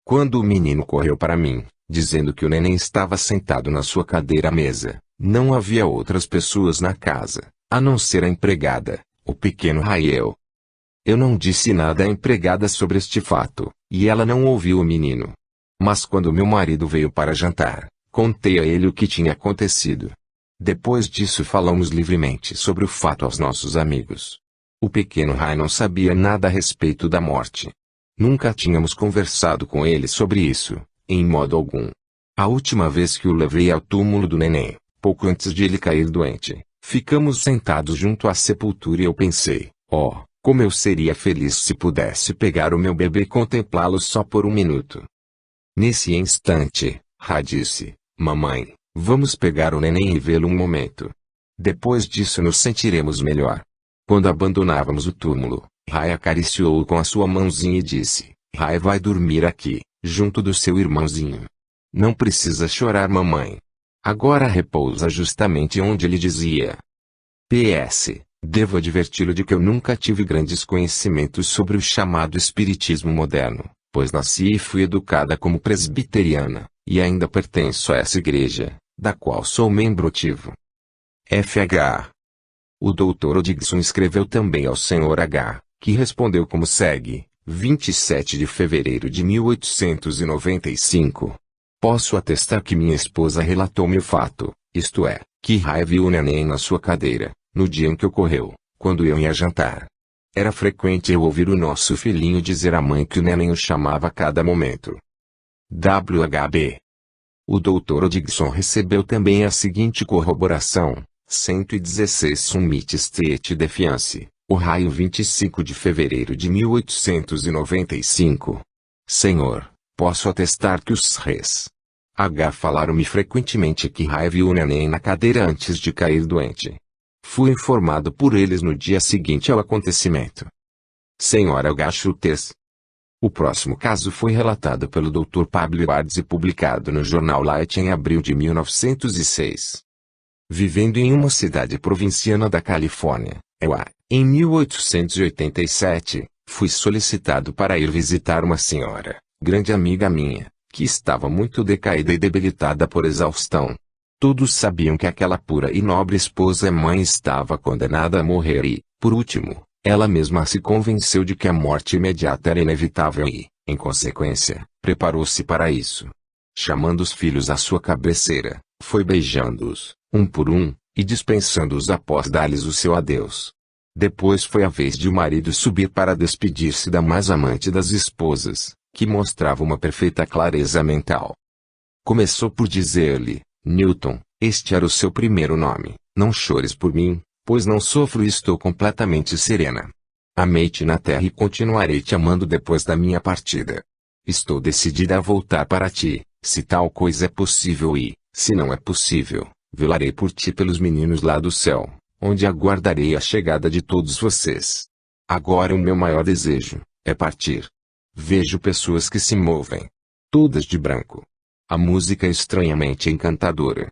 Quando o menino correu para mim, dizendo que o neném estava sentado na sua cadeira à mesa, não havia outras pessoas na casa, a não ser a empregada, o pequeno Rael. Eu não disse nada à empregada sobre este fato, e ela não ouviu o menino. Mas quando meu marido veio para jantar, contei a ele o que tinha acontecido. Depois disso falamos livremente sobre o fato aos nossos amigos. O pequeno Ray não sabia nada a respeito da morte. Nunca tínhamos conversado com ele sobre isso, em modo algum. A última vez que o levei ao túmulo do neném, pouco antes de ele cair doente, ficamos sentados junto à sepultura e eu pensei, como eu seria feliz se pudesse pegar o meu bebê e contemplá-lo só por um minuto. Nesse instante, Ray disse, mamãe, vamos pegar o neném e vê-lo um momento. Depois disso nos sentiremos melhor. Quando abandonávamos o túmulo, Ray acariciou-o com a sua mãozinha e disse, Ray vai dormir aqui, junto do seu irmãozinho. Não precisa chorar, mamãe. Agora repousa justamente onde ele dizia. PS, devo adverti-lo de que eu nunca tive grandes conhecimentos sobre o chamado espiritismo moderno, pois nasci e fui educada como presbiteriana, e ainda pertenço a essa igreja, da qual sou membro ativo. FH. O Dr. Odgson escreveu também ao Sr. H., que respondeu como segue, 27 de fevereiro de 1895. Posso atestar que minha esposa relatou-me o fato, isto é, que Ray viu o neném na sua cadeira, no dia em que ocorreu, quando eu ia jantar. Era frequente eu ouvir o nosso filhinho dizer à mãe que o neném o chamava a cada momento. WHB. O Dr. Odgson recebeu também a seguinte corroboração, 116 Summit State Defiance, Ohio 25 de fevereiro de 1895. Senhor, posso atestar que os Rs. H falaram-me frequentemente que Ray viu o neném na cadeira antes de cair doente. Fui informado por eles no dia seguinte ao acontecimento. Sr. H. Schultes. O próximo caso foi relatado pelo Dr. Pablo Ibarz e publicado no jornal Light em abril de 1906. Vivendo em uma cidade provinciana da Califórnia, em 1887, fui solicitado para ir visitar uma senhora, grande amiga minha, que estava muito decaída e debilitada por exaustão. Todos sabiam que aquela pura e nobre esposa-mãe estava condenada a morrer e, por último, ela mesma se convenceu de que a morte imediata era inevitável e, em consequência, preparou-se para isso. Chamando os filhos à sua cabeceira, foi beijando-os, um por um, e dispensando-os após dar-lhes o seu adeus. Depois foi a vez de o marido subir para despedir-se da mais amante das esposas, que mostrava uma perfeita clareza mental. Começou por dizer-lhe, Newton, este era o seu primeiro nome, não chores por mim, pois não sofro e estou completamente serena. Amei-te na terra e continuarei te amando depois da minha partida. Estou decidida a voltar para ti, se tal coisa é possível e, se não é possível, velarei por ti pelos meninos lá do céu, onde aguardarei a chegada de todos vocês. Agora o meu maior desejo é partir. Vejo pessoas que se movem, todas de branco. A música é estranhamente encantadora.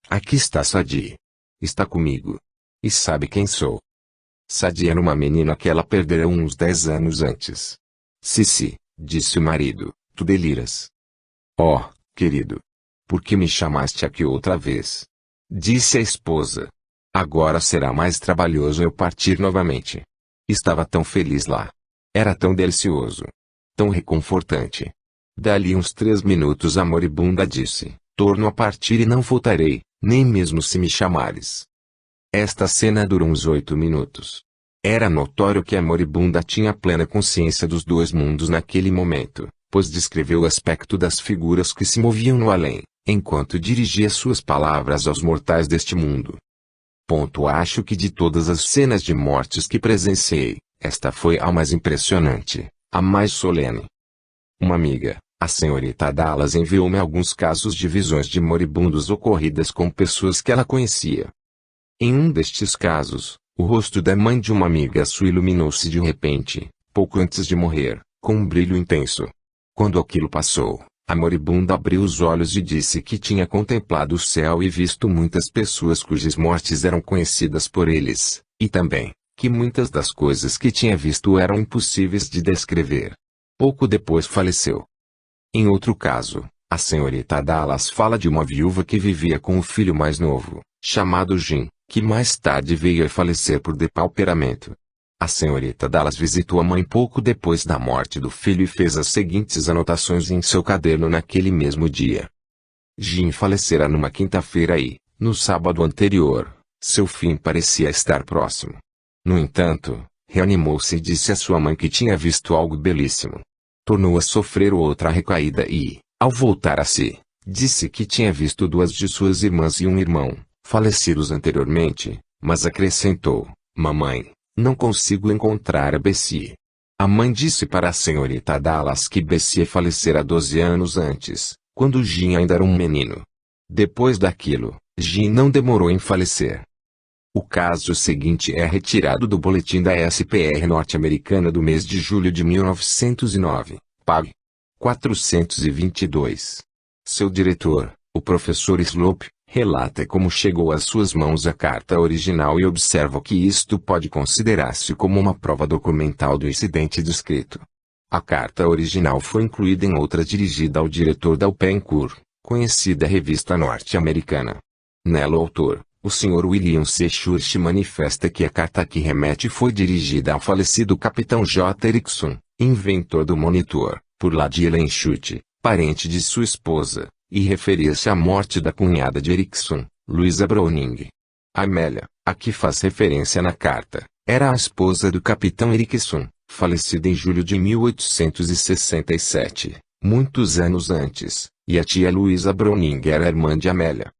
Aqui está Sadie. Está comigo. E sabe quem sou? Sadie era uma menina que ela perdera uns 10 anos antes. Sissi, disse o marido, tu deliras. Querido. Por que me chamaste aqui outra vez? Disse a esposa. Agora será mais trabalhoso eu partir novamente. Estava tão feliz lá. Era tão delicioso. Tão reconfortante. Dali uns 3 minutos a moribunda disse, torno a partir e não voltarei, nem mesmo se me chamares. Esta cena durou uns 8 minutos. Era notório que a moribunda tinha plena consciência dos dois mundos naquele momento, pois descreveu o aspecto das figuras que se moviam no além, enquanto dirigia suas palavras aos mortais deste mundo. Acho que de todas as cenas de mortes que presenciei, esta foi a mais impressionante, a mais solene. Uma amiga, a senhorita Dallas, enviou-me alguns casos de visões de moribundos ocorridas com pessoas que ela conhecia. Em um destes casos, o rosto da mãe de uma amiga sua iluminou-se de repente, pouco antes de morrer, com um brilho intenso. Quando aquilo passou, a moribunda abriu os olhos e disse que tinha contemplado o céu e visto muitas pessoas cujas mortes eram conhecidas por eles, e também, que muitas das coisas que tinha visto eram impossíveis de descrever. Pouco depois faleceu. Em outro caso, a senhorita Dallas fala de uma viúva que vivia com o filho mais novo, chamado Jim, que mais tarde veio a falecer por depauperamento. A senhorita Dallas visitou a mãe pouco depois da morte do filho e fez as seguintes anotações em seu caderno naquele mesmo dia. Jim falecera numa quinta-feira e, no sábado anterior, seu fim parecia estar próximo. No entanto, reanimou-se e disse à sua mãe que tinha visto algo belíssimo. Tornou a sofrer outra recaída e, ao voltar a si, disse que tinha visto duas de suas irmãs e um irmão, falecidos anteriormente, mas acrescentou: "Mamãe, não consigo encontrar a Bessie." A mãe disse para a senhorita Dallas que Bessie falecera 12 anos antes, quando Jim ainda era um menino. Depois daquilo, Jim não demorou em falecer. O caso seguinte é retirado do boletim da SPR norte-americana do mês de julho de 1909, pág. 422. Seu diretor, o professor Slope, relata como chegou às suas mãos a carta original e observa que isto pode considerar-se como uma prova documental do incidente descrito. A carta original foi incluída em outra dirigida ao diretor da Open-Cur, conhecida revista norte-americana. Nela o autor, o Sr. William C. Church, manifesta que a carta a que remete foi dirigida ao falecido capitão J. Erickson, inventor do monitor, por lá de Ellen Church, parente de sua esposa, e referia-se à morte da cunhada de Erickson, Louisa Browning. Amélia, a que faz referência na carta, era a esposa do capitão Erickson, falecida em julho de 1867, muitos anos antes, e a tia Louisa Browning era irmã de Amélia.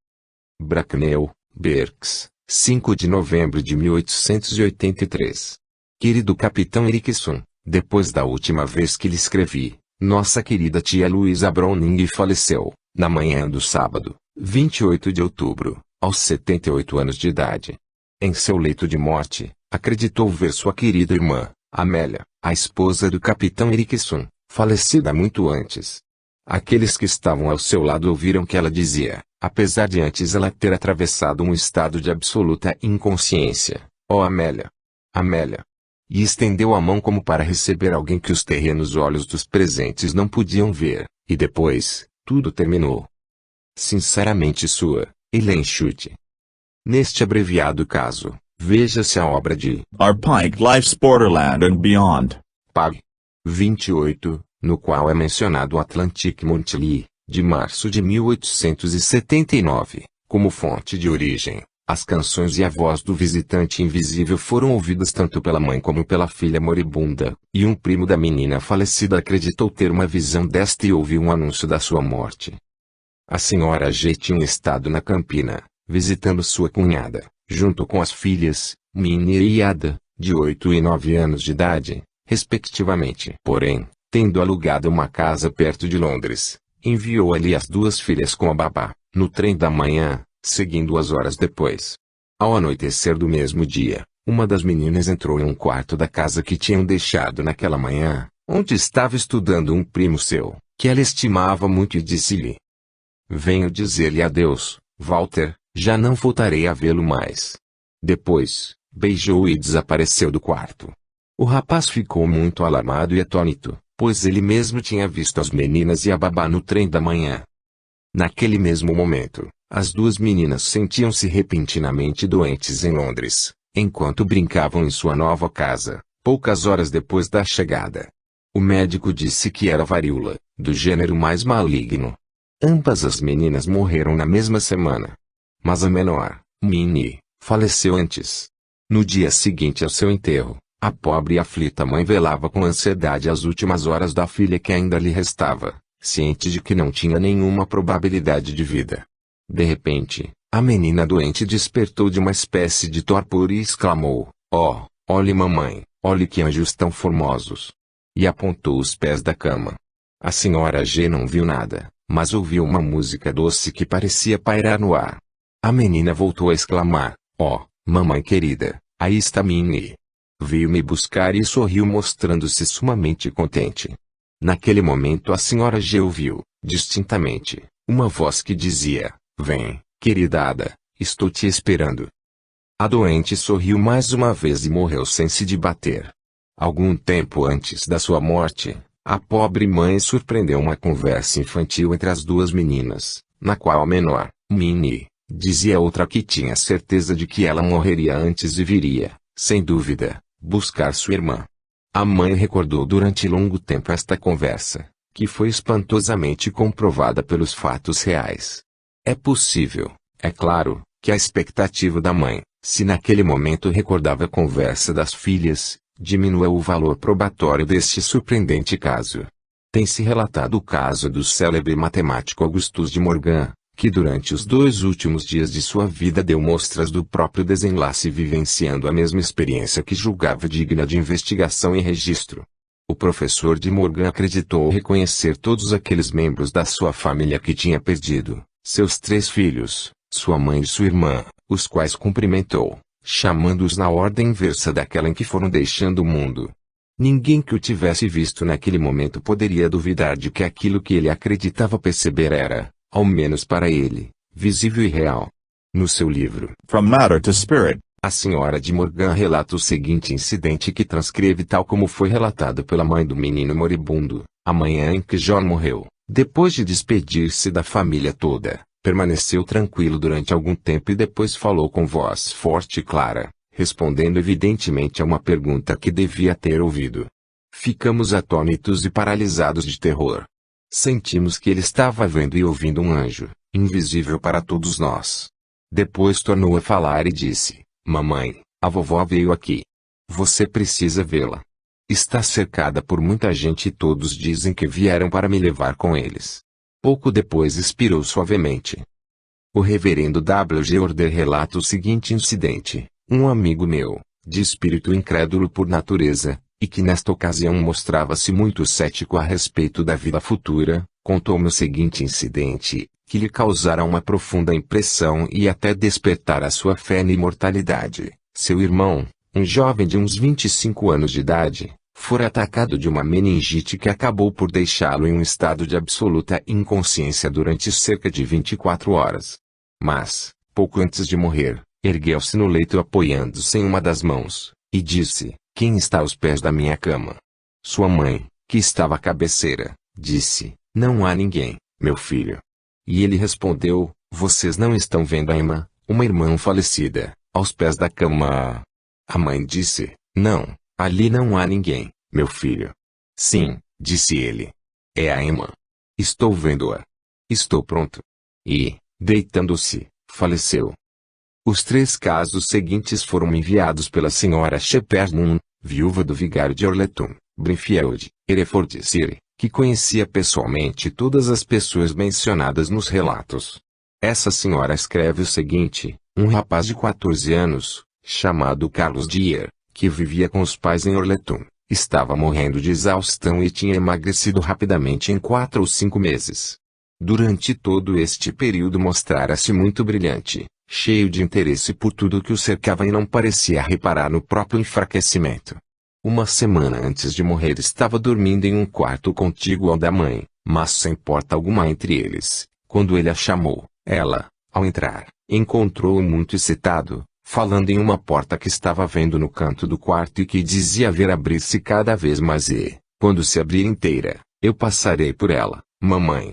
Bracknell, Berks, 5 de novembro de 1883. Querido capitão Erickson, depois da última vez que lhe escrevi, nossa querida tia Louisa Browning faleceu, na manhã do sábado, 28 de outubro, aos 78 anos de idade. Em seu leito de morte, acreditou ver sua querida irmã, Amélia, a esposa do capitão Erickson, falecida muito antes. Aqueles que estavam ao seu lado ouviram que ela dizia, apesar de antes ela ter atravessado um estado de absoluta inconsciência: "Ó Amélia! Amélia!" E estendeu a mão como para receber alguém que os terrenos olhos dos presentes não podiam ver, e depois, tudo terminou. Sinceramente sua, Ellen Church. Neste abreviado caso, veja-se a obra de Our Pike Life's Borderland and Beyond, pág. 28, no qual é mencionado o Atlantic Monthly, de março de 1879, como fonte de origem. As canções e a voz do visitante invisível foram ouvidas tanto pela mãe como pela filha moribunda, e um primo da menina falecida acreditou ter uma visão desta e ouviu um anúncio da sua morte. A senhora G tinha estado na Campina, visitando sua cunhada, junto com as filhas, Minnie e Ada, de 8 e 9 anos de idade, respectivamente. Porém, tendo alugado uma casa perto de Londres, enviou ali as duas filhas com a babá, no trem da manhã, seguindo-as horas depois. Ao anoitecer do mesmo dia, uma das meninas entrou em um quarto da casa que tinham deixado naquela manhã, onde estava estudando um primo seu, que ela estimava muito, e disse-lhe: "Venho dizer-lhe adeus, Walter, já não voltarei a vê-lo mais." Depois, beijou-o e desapareceu do quarto. O rapaz ficou muito alarmado e atônito, pois ele mesmo tinha visto as meninas e a babá no trem da manhã. Naquele mesmo momento, as duas meninas sentiam-se repentinamente doentes em Londres, enquanto brincavam em sua nova casa, poucas horas depois da chegada. O médico disse que era varíola, do gênero mais maligno. Ambas as meninas morreram na mesma semana. Mas a menor, Minnie, faleceu antes. No dia seguinte ao seu enterro, a pobre e aflita mãe velava com ansiedade as últimas horas da filha que ainda lhe restava, ciente de que não tinha nenhuma probabilidade de vida. De repente, a menina doente despertou de uma espécie de torpor e exclamou: "Oh, olhe mamãe, olhe que anjos tão formosos!" E apontou os pés da cama. A senhora G não viu nada, mas ouviu uma música doce que parecia pairar no ar. A menina voltou a exclamar: "Oh, mamãe querida, aí está Minnie." Veio me buscar e sorriu, mostrando-se sumamente contente. Naquele momento a senhora G ouviu, distintamente, uma voz que dizia: "Vem, querida Ada, estou te esperando." A doente sorriu mais uma vez e morreu sem se debater. Algum tempo antes da sua morte, A pobre mãe surpreendeu uma conversa infantil entre as duas meninas, na qual a menor, Minnie, dizia a outra que tinha certeza de que ela morreria antes e viria, sem dúvida, buscar sua irmã. A mãe recordou durante longo tempo esta conversa, que foi espantosamente comprovada pelos fatos reais. É possível, é claro, que a expectativa da mãe, se naquele momento recordava a conversa das filhas, diminua o valor probatório deste surpreendente caso. Tem-se relatado o caso do célebre matemático Augustus de Morgan, que durante os 2 últimos dias de sua vida deu mostras do próprio desenlace vivenciando a mesma experiência que julgava digna de investigação e registro. O professor de Morgan acreditou reconhecer todos aqueles membros da sua família que tinha perdido, seus 3 filhos, sua mãe e sua irmã, os quais cumprimentou, chamando-os na ordem inversa daquela em que foram deixando o mundo. Ninguém que o tivesse visto naquele momento poderia duvidar de que aquilo que ele acreditava perceber era, ao menos para ele, visível e real. No seu livro From Matter to Spirit, a senhora de Morgan relata o seguinte incidente que transcreve tal como foi relatado pela mãe do menino moribundo, a manhã em que John morreu. Depois de despedir-se da família toda, permaneceu tranquilo durante algum tempo e depois falou com voz forte e clara, respondendo evidentemente a uma pergunta que devia ter ouvido. Ficamos atônitos e paralisados de terror. Sentimos que ele estava vendo e ouvindo um anjo, invisível para todos nós. Depois tornou a falar e disse: Mamãe, a vovó veio aqui. Você precisa vê-la. Está cercada por muita gente e todos dizem que vieram para me levar com eles. Pouco depois expirou suavemente. O reverendo W. G. Order relata o seguinte incidente. Um amigo meu, de espírito incrédulo por natureza, e que nesta ocasião mostrava-se muito cético a respeito da vida futura, contou-me o seguinte incidente, que lhe causara uma profunda impressão e até despertar a sua fé na imortalidade. Seu irmão, um jovem de uns 25 anos de idade, fora atacado de uma meningite que acabou por deixá-lo em um estado de absoluta inconsciência durante cerca de 24 horas. Mas, pouco antes de morrer, ergueu-se no leito apoiando-se em uma das mãos, e disse: Quem está aos pés da minha cama? Sua mãe, que estava à cabeceira, disse: Não há ninguém, meu filho. E ele respondeu: Vocês não estão vendo a Emma, uma irmã falecida, aos pés da cama? A mãe disse: Não, ali não há ninguém, meu filho. Sim, disse ele. É a Emma. Estou vendo-a. Estou pronto. E, deitando-se, faleceu. Os 3 casos seguintes foram enviados pela senhora Shepherd Moon, viúva do vigário de Orleton, Brimfield, Herefordshire, que conhecia pessoalmente todas as pessoas mencionadas nos relatos. Essa senhora escreve o seguinte: um rapaz de 14 anos, chamado Carlos Deere, que vivia com os pais em Orleton, estava morrendo de exaustão e tinha emagrecido rapidamente em 4 ou 5 meses. Durante todo este período mostrara-se muito brilhante, cheio de interesse por tudo que o cercava e não parecia reparar no próprio enfraquecimento. Uma semana antes de morrer estava dormindo em um quarto contíguo ao da mãe, mas sem porta alguma entre eles. Quando ele a chamou, ela, ao entrar, encontrou-o muito excitado, falando em uma porta que estava vendo no canto do quarto e que dizia ver abrir-se cada vez mais e, quando se abrir inteira, eu passarei por ela, mamãe.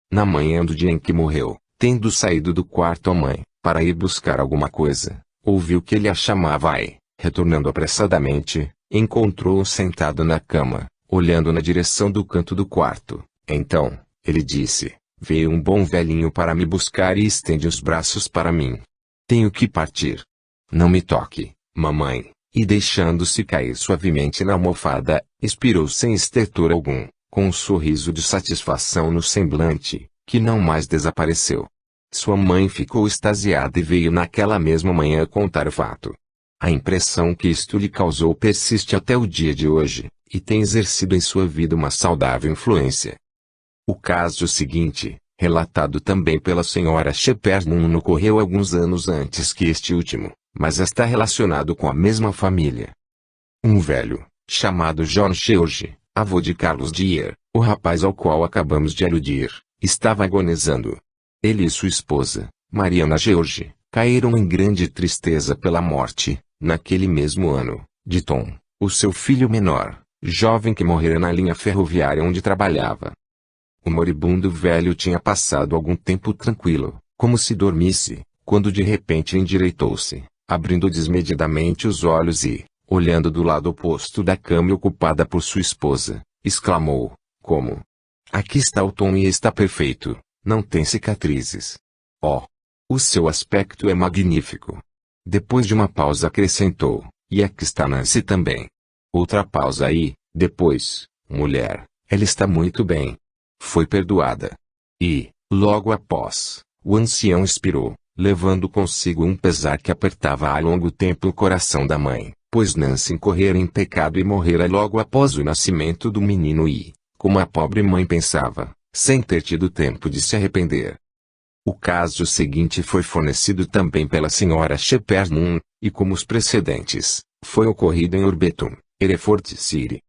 Na manhã do dia em que morreu, tendo saído do quarto a mãe, para ir buscar alguma coisa, ouviu que ele a chamava e, retornando apressadamente, encontrou-o sentado na cama, olhando na direção do canto do quarto. Então, ele disse: Veio um bom velhinho para me buscar e estende os braços para mim. Tenho que partir. Não me toque, mamãe. E deixando-se cair suavemente na almofada, expirou sem estertor algum, com um sorriso de satisfação no semblante, que não mais desapareceu. Sua mãe ficou extasiada e veio naquela mesma manhã contar o fato. A impressão que isto lhe causou persiste até o dia de hoje, e tem exercido em sua vida uma saudável influência. O caso seguinte, relatado também pela senhora Shepherd Moon, ocorreu alguns anos antes que este último, mas está relacionado com a mesma família. Um velho, chamado John George, avô de Carlos Deere, o rapaz ao qual acabamos de aludir, estava agonizando. Ele e sua esposa, Mariana George, caíram em grande tristeza pela morte, naquele mesmo ano, de Tom, o seu filho menor, jovem que morrera na linha ferroviária onde trabalhava. O moribundo velho tinha passado algum tempo tranquilo, como se dormisse, quando de repente endireitou-se, abrindo desmedidamente os olhos e, olhando do lado oposto da cama ocupada por sua esposa, exclamou, como: "Aqui está o Tom e está perfeito, não tem cicatrizes. Oh! O seu aspecto é magnífico." Depois de uma pausa acrescentou, "E aqui está Nancy também." Outra pausa e, depois, "Mulher, ela está muito bem. Foi perdoada." E, logo após, o ancião expirou, levando consigo um pesar que apertava há longo tempo o coração da mãe, pois Nancy incorrera em pecado e morrera logo após o nascimento do menino e, como a pobre mãe pensava, sem ter tido tempo de se arrepender. O caso seguinte foi fornecido também pela senhora Shepherd, e como os precedentes, foi ocorrido em Urbeton, Herefordshire.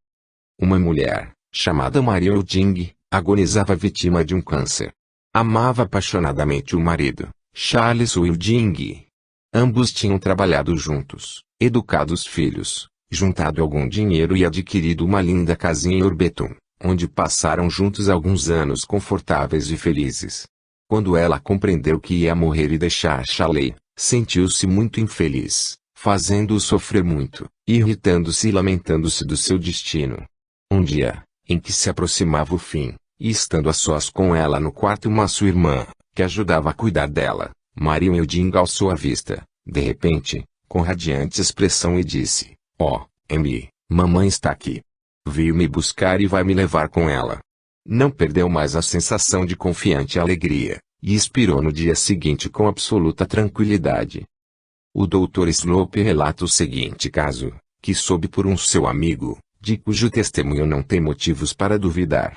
Uma mulher, chamada Maria Wilding, agonizava vítima de um câncer. Amava apaixonadamente o marido, Charles Wilding. Ambos tinham trabalhado juntos, educado os filhos, juntado algum dinheiro e adquirido uma linda casinha em Urbeton, onde passaram juntos alguns anos confortáveis e felizes. Quando ela compreendeu que ia morrer e deixar Charles, sentiu-se muito infeliz, fazendo-o sofrer muito, irritando-se e lamentando-se do seu destino. Um dia, em que se aproximava o fim, e estando a sós com ela no quarto sua irmã, que ajudava a cuidar dela, Maria Wilding alçou a vista, de repente, com radiante expressão e disse: "Oh, Amy, mamãe está aqui. Veio me buscar e vai me levar com ela." Não perdeu mais a sensação de confiante alegria, e expirou no dia seguinte com absoluta tranquilidade. O Dr. Slope relata o seguinte caso, que soube por um seu amigo, de cujo testemunho não tem motivos para duvidar.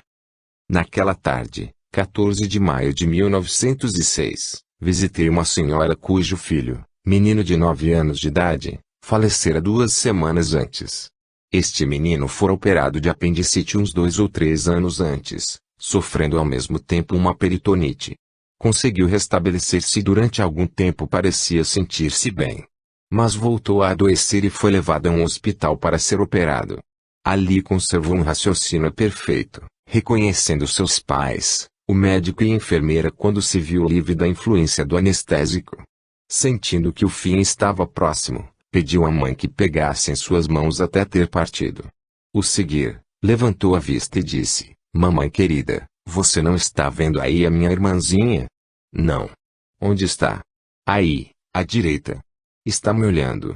Naquela tarde, 14 de maio de 1906, visitei uma senhora cujo filho, menino de 9 anos de idade, falecera 2 semanas antes. Este menino fora operado de apendicite uns 2 ou 3 anos antes, sofrendo ao mesmo tempo uma peritonite. Conseguiu restabelecer-se e durante algum tempo parecia sentir-se bem. Mas voltou a adoecer e foi levado a um hospital para ser operado. Ali conservou um raciocínio perfeito, reconhecendo seus pais, o médico e a enfermeira quando se viu livre da influência do anestésico. Sentindo que o fim estava próximo, pediu à mãe que pegasse em suas mãos até ter partido. O seguir, levantou a vista e disse: "Mamãe querida, você não está vendo aí a minha irmãzinha?" "Não." "Onde está?" "Aí, à direita." "Está me olhando."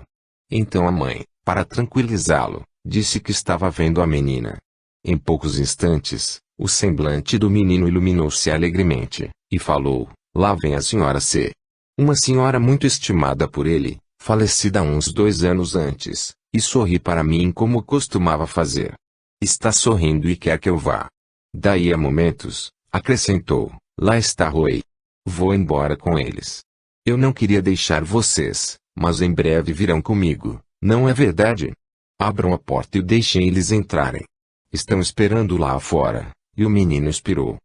Então a mãe, para tranquilizá-lo, disse que estava vendo a menina. Em poucos instantes, o semblante do menino iluminou-se alegremente, e falou: "Lá vem a senhora C. Uma senhora muito estimada por ele, falecida uns 2 anos antes, e sorri para mim como costumava fazer. Está sorrindo e quer que eu vá." Daí a momentos, acrescentou: "Lá está Roy. Vou embora com eles. Eu não queria deixar vocês, mas em breve virão comigo, não é verdade? Abram a porta e deixem eles entrarem. Estão esperando lá fora." E o menino expirou.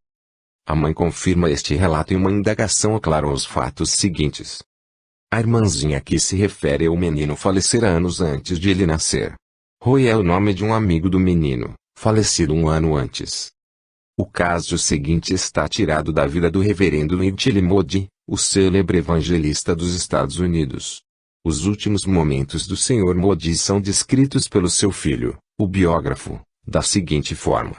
A mãe confirma este relato e uma indagação aclarou os fatos seguintes. A irmãzinha a que se refere ao menino falecera anos antes de ele nascer. Roy é o nome de um amigo do menino, falecido 1 ano antes. O caso seguinte está tirado da vida do reverendo Lindsay Moody, o célebre evangelista dos Estados Unidos. Os últimos momentos do Sr. Moody são descritos pelo seu filho, o biógrafo, da seguinte forma.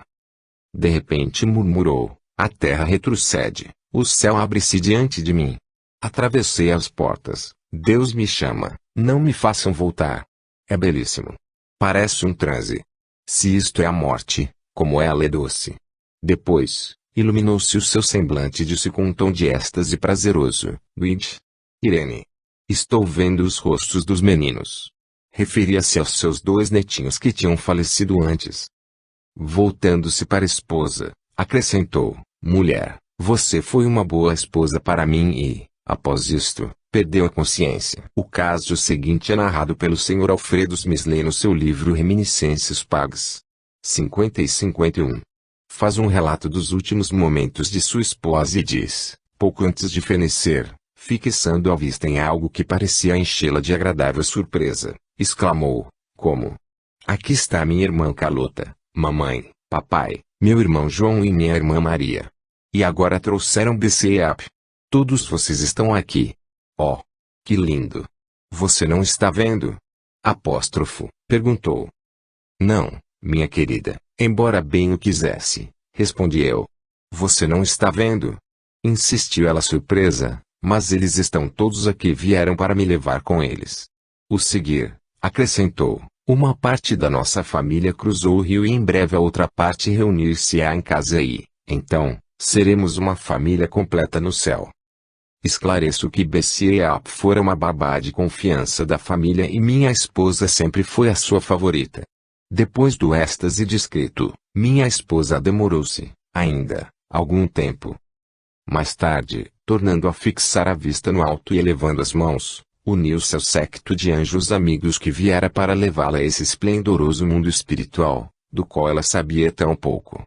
De repente murmurou: "A terra retrocede, o céu abre-se diante de mim. Atravessei as portas, Deus me chama, não me façam voltar." É belíssimo. Parece um transe. Se isto é a morte, como ela é doce. Depois, iluminou-se o seu semblante e disse com um tom de êxtase prazeroso: "Luigi, Irene, estou vendo os rostos dos meninos." Referia-se aos seus 2 netinhos que tinham falecido antes. Voltando-se para a esposa, acrescentou: "Mulher, você foi uma boa esposa para mim e, após isto, perdeu a consciência." O caso seguinte é narrado pelo Sr. Alfredo Smisley no seu livro Reminiscências Pagas 50 e 51. Faz um relato dos últimos momentos de sua esposa e diz: pouco antes de fenecer, fixando a vista em algo que parecia enchê-la de agradável surpresa, exclamou: "Como? Aqui está minha irmã Carlota, mamãe, papai, meu irmão João e minha irmã Maria. E agora trouxeram BCAP. Todos vocês estão aqui. Oh, que lindo! Você não está vendo? Apóstrofo, perguntou. Não, minha querida, embora bem o quisesse, respondi eu. Você não está vendo? Insistiu ela surpresa, mas eles estão todos aqui e vieram para me levar com eles. O seguir, acrescentou, uma parte da nossa família cruzou o rio e em breve a outra parte reunir-se-á em casa e, então, seremos uma família completa no céu. Esclareço que BCAP fora uma babá de confiança da família e minha esposa sempre foi a sua favorita. Depois do êxtase descrito, minha esposa demorou-se, ainda, algum tempo. Mais tarde, tornando a fixar a vista no alto e elevando as mãos, uniu-se ao séquito de anjos amigos que viera para levá-la a esse esplendoroso mundo espiritual, do qual ela sabia tão pouco.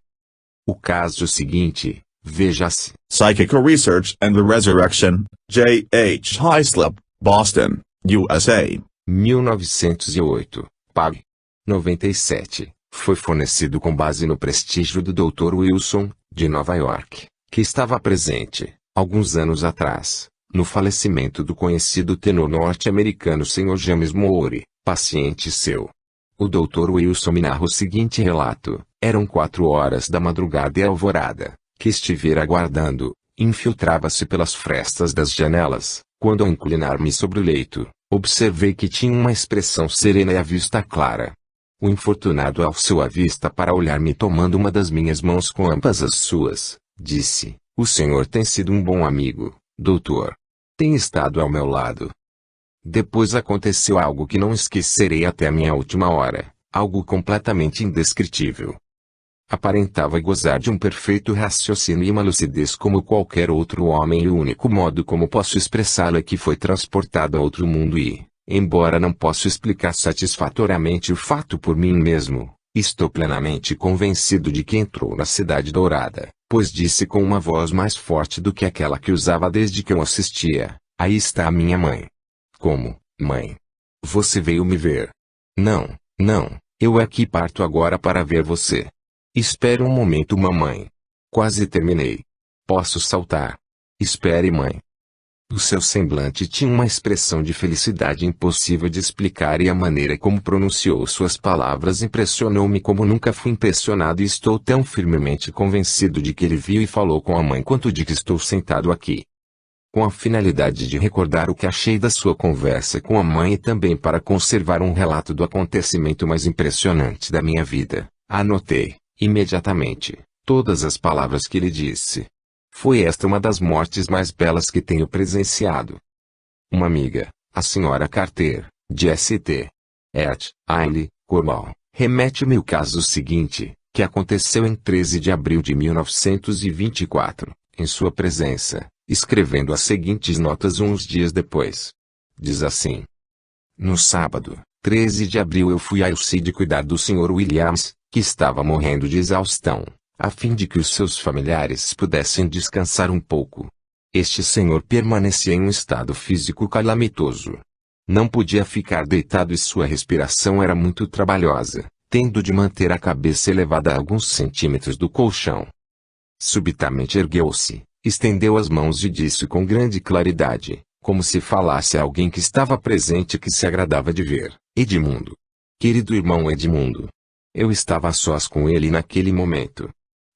O caso seguinte, veja-se. Psychical Research and the Resurrection, J. H. Hislop, Boston, USA. 1908, Pag. 97, foi fornecido com base no prestígio do Dr. Wilson, de Nova York, que estava presente, alguns anos atrás, no falecimento do conhecido tenor norte-americano Sr. James Moore, paciente seu. O Dr. Wilson me narra o seguinte relato: eram 4 horas da madrugada e a alvorada, que estivera aguardando, infiltrava-se pelas frestas das janelas, quando ao inclinar-me sobre o leito, observei que tinha uma expressão serena e a vista clara. O infortunado alçou a vista para olhar-me tomando uma das minhas mãos com ambas as suas, disse, o senhor tem sido um bom amigo, doutor. Tem estado ao meu lado. Depois aconteceu algo que não esquecerei até a minha última hora, algo completamente indescritível. Aparentava gozar de um perfeito raciocínio e uma lucidez como qualquer outro homem e o único modo como posso expressá-lo é que foi transportado a outro mundo e, embora não possa explicar satisfatoriamente o fato por mim mesmo, estou plenamente convencido de que entrou na Cidade Dourada, pois disse com uma voz mais forte do que aquela que usava desde que eu assistia, aí está a minha mãe. Como, mãe? Você veio me ver? Não, não, eu aqui parto agora para ver você. Espere um momento, mamãe. Quase terminei. Posso saltar? Espere, mãe. O seu semblante tinha uma expressão de felicidade impossível de explicar e a maneira como pronunciou suas palavras impressionou-me como nunca fui impressionado e estou tão firmemente convencido de que ele viu e falou com a mãe quanto de que estou sentado aqui. Com a finalidade de recordar o que achei da sua conversa com a mãe e também para conservar um relato do acontecimento mais impressionante da minha vida, anotei, imediatamente, todas as palavras que ele disse. Foi esta uma das mortes mais belas que tenho presenciado. Uma amiga, a senhora Carter, de St. Isle, Cornwall, remete-me o caso seguinte, que aconteceu em 13 de abril de 1924, em sua presença, escrevendo as seguintes notas uns dias depois. Diz assim: no sábado, 13 de abril eu fui a Ilcide cuidar do Sr. Williams, que estava morrendo de exaustão, a fim de que os seus familiares pudessem descansar um pouco. Este senhor permanecia em um estado físico calamitoso. Não podia ficar deitado e sua respiração era muito trabalhosa, tendo de manter a cabeça elevada a alguns centímetros do colchão. Subitamente ergueu-se, estendeu as mãos e disse com grande claridade, como se falasse a alguém que estava presente e que se agradava de ver: Edmundo. Querido irmão Edmundo. Eu estava a sós com ele naquele momento.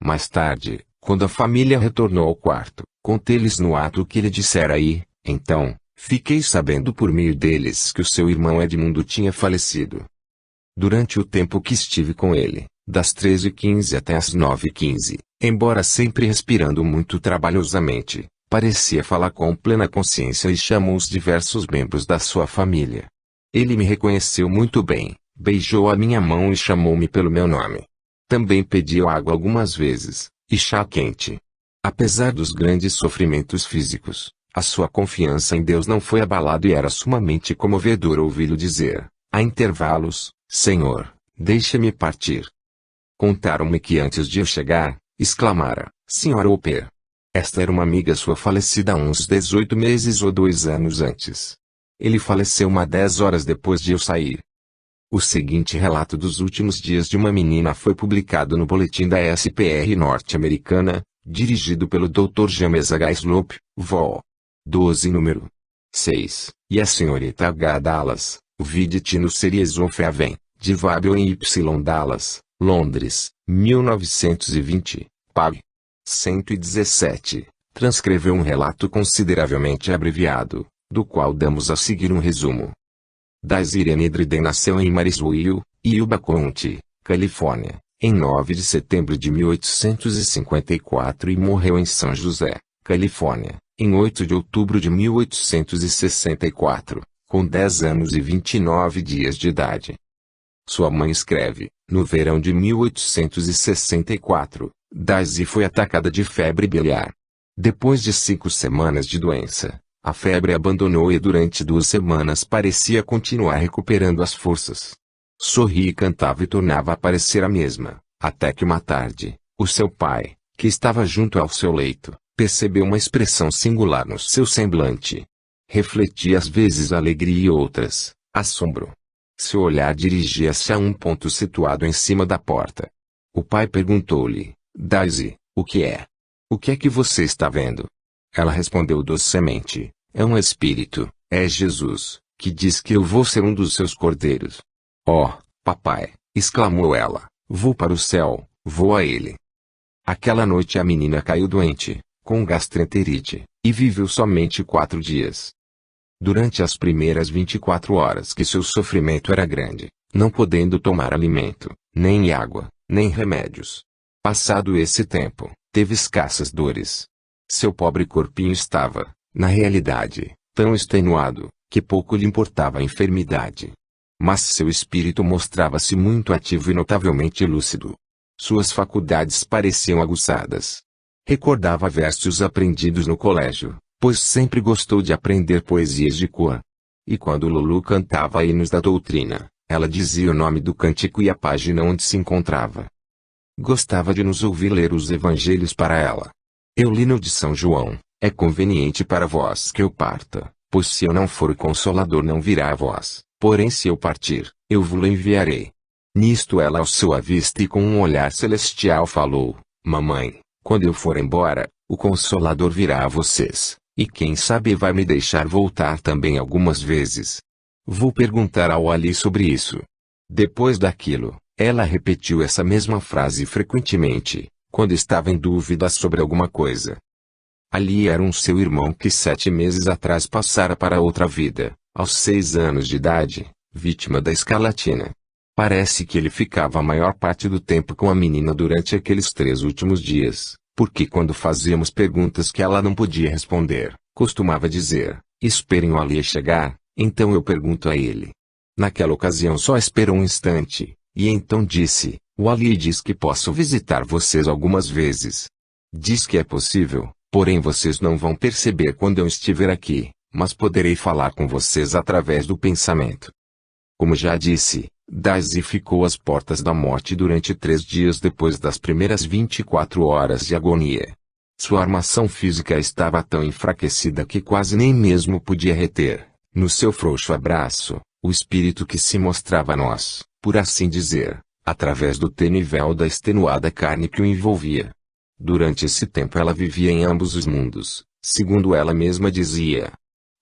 Mais tarde, quando a família retornou ao quarto, contei-lhes no ato o que ele dissera e, então, fiquei sabendo por meio deles que o seu irmão Edmundo tinha falecido. Durante o tempo que estive com ele, das 13h15 até as 9h15, embora sempre respirando muito trabalhosamente, parecia falar com plena consciência e chamou os diversos membros da sua família. Ele me reconheceu muito bem, beijou a minha mão e chamou-me pelo meu nome. Também pediu água algumas vezes, e chá quente. Apesar dos grandes sofrimentos físicos, a sua confiança em Deus não foi abalada e era sumamente comovedor ouvi-lo dizer, a intervalos: Senhor, deixa-me partir. Contaram-me que antes de eu chegar, exclamara, Sr. Hopper. Esta era uma amiga sua falecida há uns 18 meses ou 2 anos antes. Ele faleceu 10 horas depois de eu sair. O seguinte relato dos últimos dias de uma menina foi publicado no boletim da SPR norte-americana, dirigido pelo Dr. James H. Slope, Vol. 12 número 6, e a senhorita H. Dallas, Vidit no Series of Haven, de Vabel em Y. Dallas, Londres, 1920, pag. 117, transcreveu um relato consideravelmente abreviado, do qual damos a seguir um resumo. Daisy Irene Driden nasceu em Marysville, Yuba County, Califórnia, em 9 de setembro de 1854 e morreu em São José, Califórnia, em 8 de outubro de 1864, com 10 anos e 29 dias de idade. Sua mãe escreve, no verão de 1864, Daisy foi atacada de febre biliar. Depois de 5 semanas de doença, a febre abandonou e durante 2 semanas parecia continuar recuperando as forças. Sorria e cantava e tornava a parecer a mesma, até que uma tarde, o seu pai, que estava junto ao seu leito, percebeu uma expressão singular no seu semblante. Refletia às vezes alegria e outras, assombro. Seu olhar dirigia-se a um ponto situado em cima da porta. O pai perguntou-lhe, Daisy, o que é? O que é que você está vendo? Ela respondeu docemente, é um espírito, é Jesus, que diz que eu vou ser um dos seus cordeiros. Oh, papai, exclamou ela, vou para o céu, vou a ele. Aquela noite a menina caiu doente, com gastroenterite, e viveu somente 4 dias. Durante as primeiras 24 horas que seu sofrimento era grande, não podendo tomar alimento, nem água, nem remédios. Passado esse tempo, teve escassas dores. Seu pobre corpinho estava, na realidade, tão extenuado, que pouco lhe importava a enfermidade. Mas seu espírito mostrava-se muito ativo e notavelmente lúcido. Suas faculdades pareciam aguçadas. Recordava versos aprendidos no colégio, pois sempre gostou de aprender poesias de cor. E quando Lulu cantava hinos da doutrina, ela dizia o nome do cântico e a página onde se encontrava. Gostava de nos ouvir ler os evangelhos para ela. Eu li no de São João, é conveniente para vós que eu parta, pois se eu não for o Consolador não virá a vós, porém se eu partir, eu vos enviarei. Nisto ela alçou a vista e com um olhar celestial falou, mamãe, quando eu for embora, o Consolador virá a vocês, e quem sabe vai me deixar voltar também algumas vezes. Vou perguntar ao Ali sobre isso. Depois daquilo, ela repetiu essa mesma frase frequentemente, quando estava em dúvida sobre alguma coisa. Ali era um seu irmão que 7 meses atrás passara para outra vida, aos 6 anos de idade, vítima da escarlatina. Parece que ele ficava a maior parte do tempo com a menina durante aqueles 3 últimos dias, porque quando fazíamos perguntas que ela não podia responder, costumava dizer, esperem o Ali chegar, então eu pergunto a ele. Naquela ocasião só esperou um instante, e então disse, o Ali diz que posso visitar vocês algumas vezes. Diz que é possível, porém vocês não vão perceber quando eu estiver aqui, mas poderei falar com vocês através do pensamento. Como já disse, Daisy ficou às portas da morte durante 3 dias depois das primeiras 24 horas de agonia. Sua armação física estava tão enfraquecida que quase nem mesmo podia reter, no seu frouxo abraço, o espírito que se mostrava a nós, por assim dizer, através do tênue véu da extenuada carne que o envolvia. Durante esse tempo ela vivia em ambos os mundos, segundo ela mesma dizia.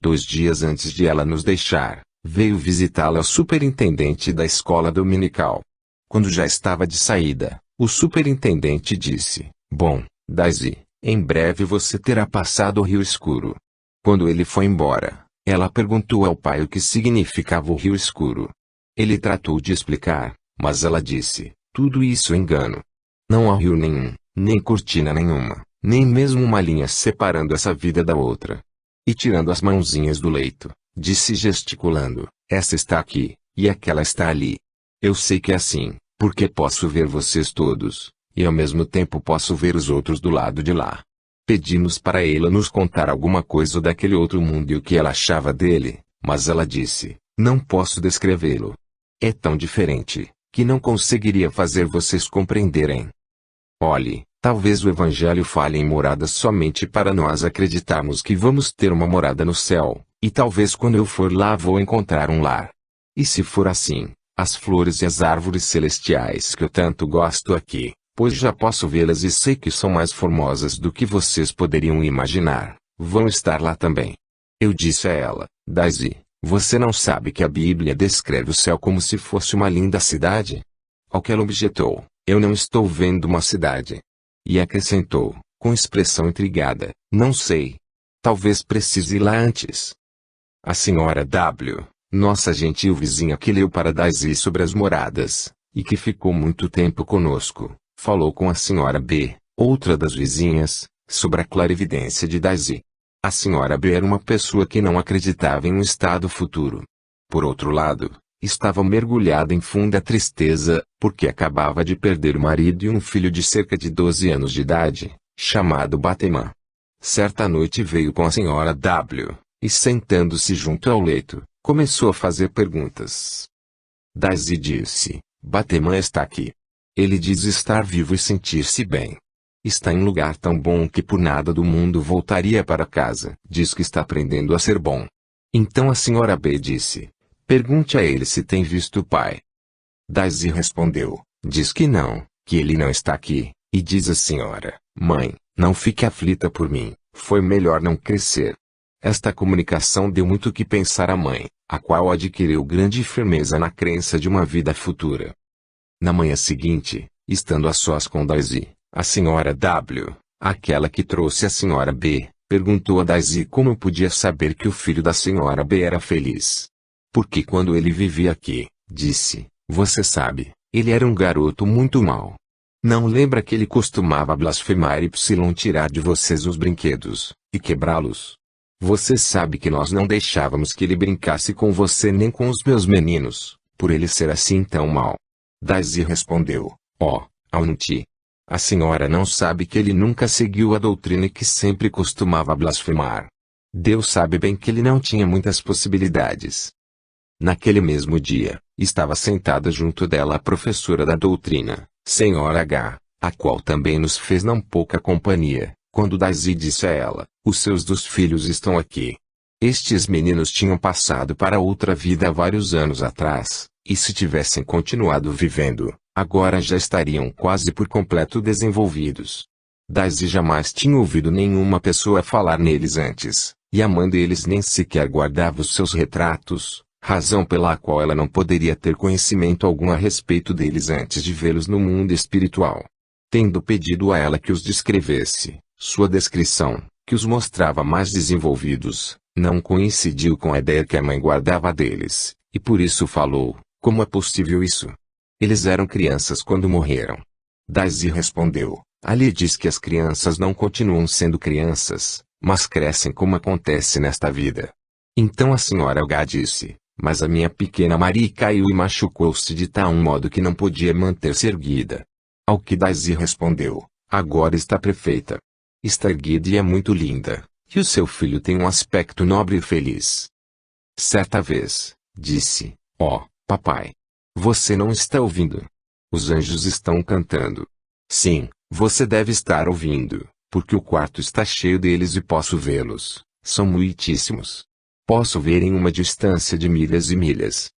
2 dias antes de ela nos deixar, veio visitá-la o superintendente da escola dominical. Quando já estava de saída, o superintendente disse, bom, Daisy, em breve você terá passado o Rio Escuro. Quando ele foi embora, ela perguntou ao pai o que significava o Rio Escuro. Ele tratou de explicar, mas ela disse, tudo isso é engano. Não há rio nenhum, nem cortina nenhuma, nem mesmo uma linha separando essa vida da outra. E tirando as mãozinhas do leito, disse gesticulando, essa está aqui, e aquela está ali. Eu sei que é assim, porque posso ver vocês todos, e ao mesmo tempo posso ver os outros do lado de lá. Pedimos para ela nos contar alguma coisa daquele outro mundo e o que ela achava dele, mas ela disse, não posso descrevê-lo. É tão diferente, que não conseguiria fazer vocês compreenderem. Olhe, talvez o Evangelho fale em moradas somente para nós acreditarmos que vamos ter uma morada no céu, e talvez quando eu for lá vou encontrar um lar. E se for assim, As flores e as árvores celestiais que eu tanto gosto aqui, pois já posso vê-las e sei que são mais formosas do que vocês poderiam imaginar, vão estar lá também. Eu disse a ela, Daisy, você não sabe que a Bíblia descreve o céu como se fosse uma linda cidade? Ao que ela objetou, eu não estou vendo uma cidade. E acrescentou, com expressão intrigada, não sei. Talvez precise ir lá antes. A senhora W, nossa gentil vizinha que leu para Daisy sobre as moradas, e que ficou muito tempo conosco, falou com a senhora B, outra das vizinhas, sobre a clarividência de Daisy. A senhora B era uma pessoa que não acreditava em um estado futuro. Por outro lado, estava mergulhada em funda tristeza, porque acabava de perder o marido e um filho de cerca de 12 anos de idade, chamado Bateman. Certa noite veio com a senhora W, e sentando-se junto ao leito, começou a fazer perguntas. Daisy disse, Bateman está aqui. Ele diz estar vivo e sentir-se bem. Está em um lugar tão bom que por nada do mundo voltaria para casa. Diz que está aprendendo a ser bom. Então a senhora B disse, pergunte a ele se tem visto o pai. Daisy respondeu, diz que ele não está aqui, e diz a senhora, mãe, não fique aflita por mim, foi melhor não crescer. Esta comunicação deu muito o que pensar à mãe, a qual adquiriu grande firmeza na crença de uma vida futura. Na manhã seguinte, estando a sós com Daisy, a senhora W, aquela que trouxe a senhora B, perguntou a Daisy como podia saber que o filho da senhora B era feliz. Porque quando ele vivia aqui, disse, você sabe, ele era um garoto muito mau. Não lembra que ele costumava blasfemar e tirar de vocês os brinquedos, e quebrá-los? Você sabe que nós não deixávamos que ele brincasse com você nem com os meus meninos, por ele ser assim tão mau. Daisy respondeu, Auntie. A senhora não sabe que ele nunca seguiu a doutrina e que sempre costumava blasfemar. Deus sabe bem que ele não tinha muitas possibilidades. Naquele mesmo dia, estava sentada junto dela a professora da doutrina, senhora H, a qual também nos fez não pouca companhia, quando Daisy disse a ela, os seus 2 filhos estão aqui. Estes meninos tinham passado para outra vida há vários anos atrás, e se tivessem continuado vivendo, agora já estariam quase por completo desenvolvidos. Daisy jamais tinha ouvido nenhuma pessoa falar neles antes, e a mãe deles nem sequer guardava os seus retratos, razão pela qual ela não poderia ter conhecimento algum a respeito deles antes de vê-los no mundo espiritual. Tendo pedido a ela que os descrevesse, sua descrição, que os mostrava mais desenvolvidos, não coincidiu com a ideia que a mãe guardava deles, e por isso falou, como é possível isso? Eles eram crianças quando morreram. Daisy respondeu, ali diz que as crianças não continuam sendo crianças, mas crescem como acontece nesta vida. Então a senhora H disse, mas a minha pequena Marie caiu e machucou-se de tal modo que não podia manter-se erguida. Ao que Daisy respondeu, agora está perfeita. Está erguida e é muito linda, e o seu filho tem um aspecto nobre e feliz. Certa vez, disse, papai. Você não está ouvindo. Os anjos estão cantando. Sim, você deve estar ouvindo, porque o quarto está cheio deles e posso vê-los. São muitíssimos. Posso ver em uma distância de milhas e milhas.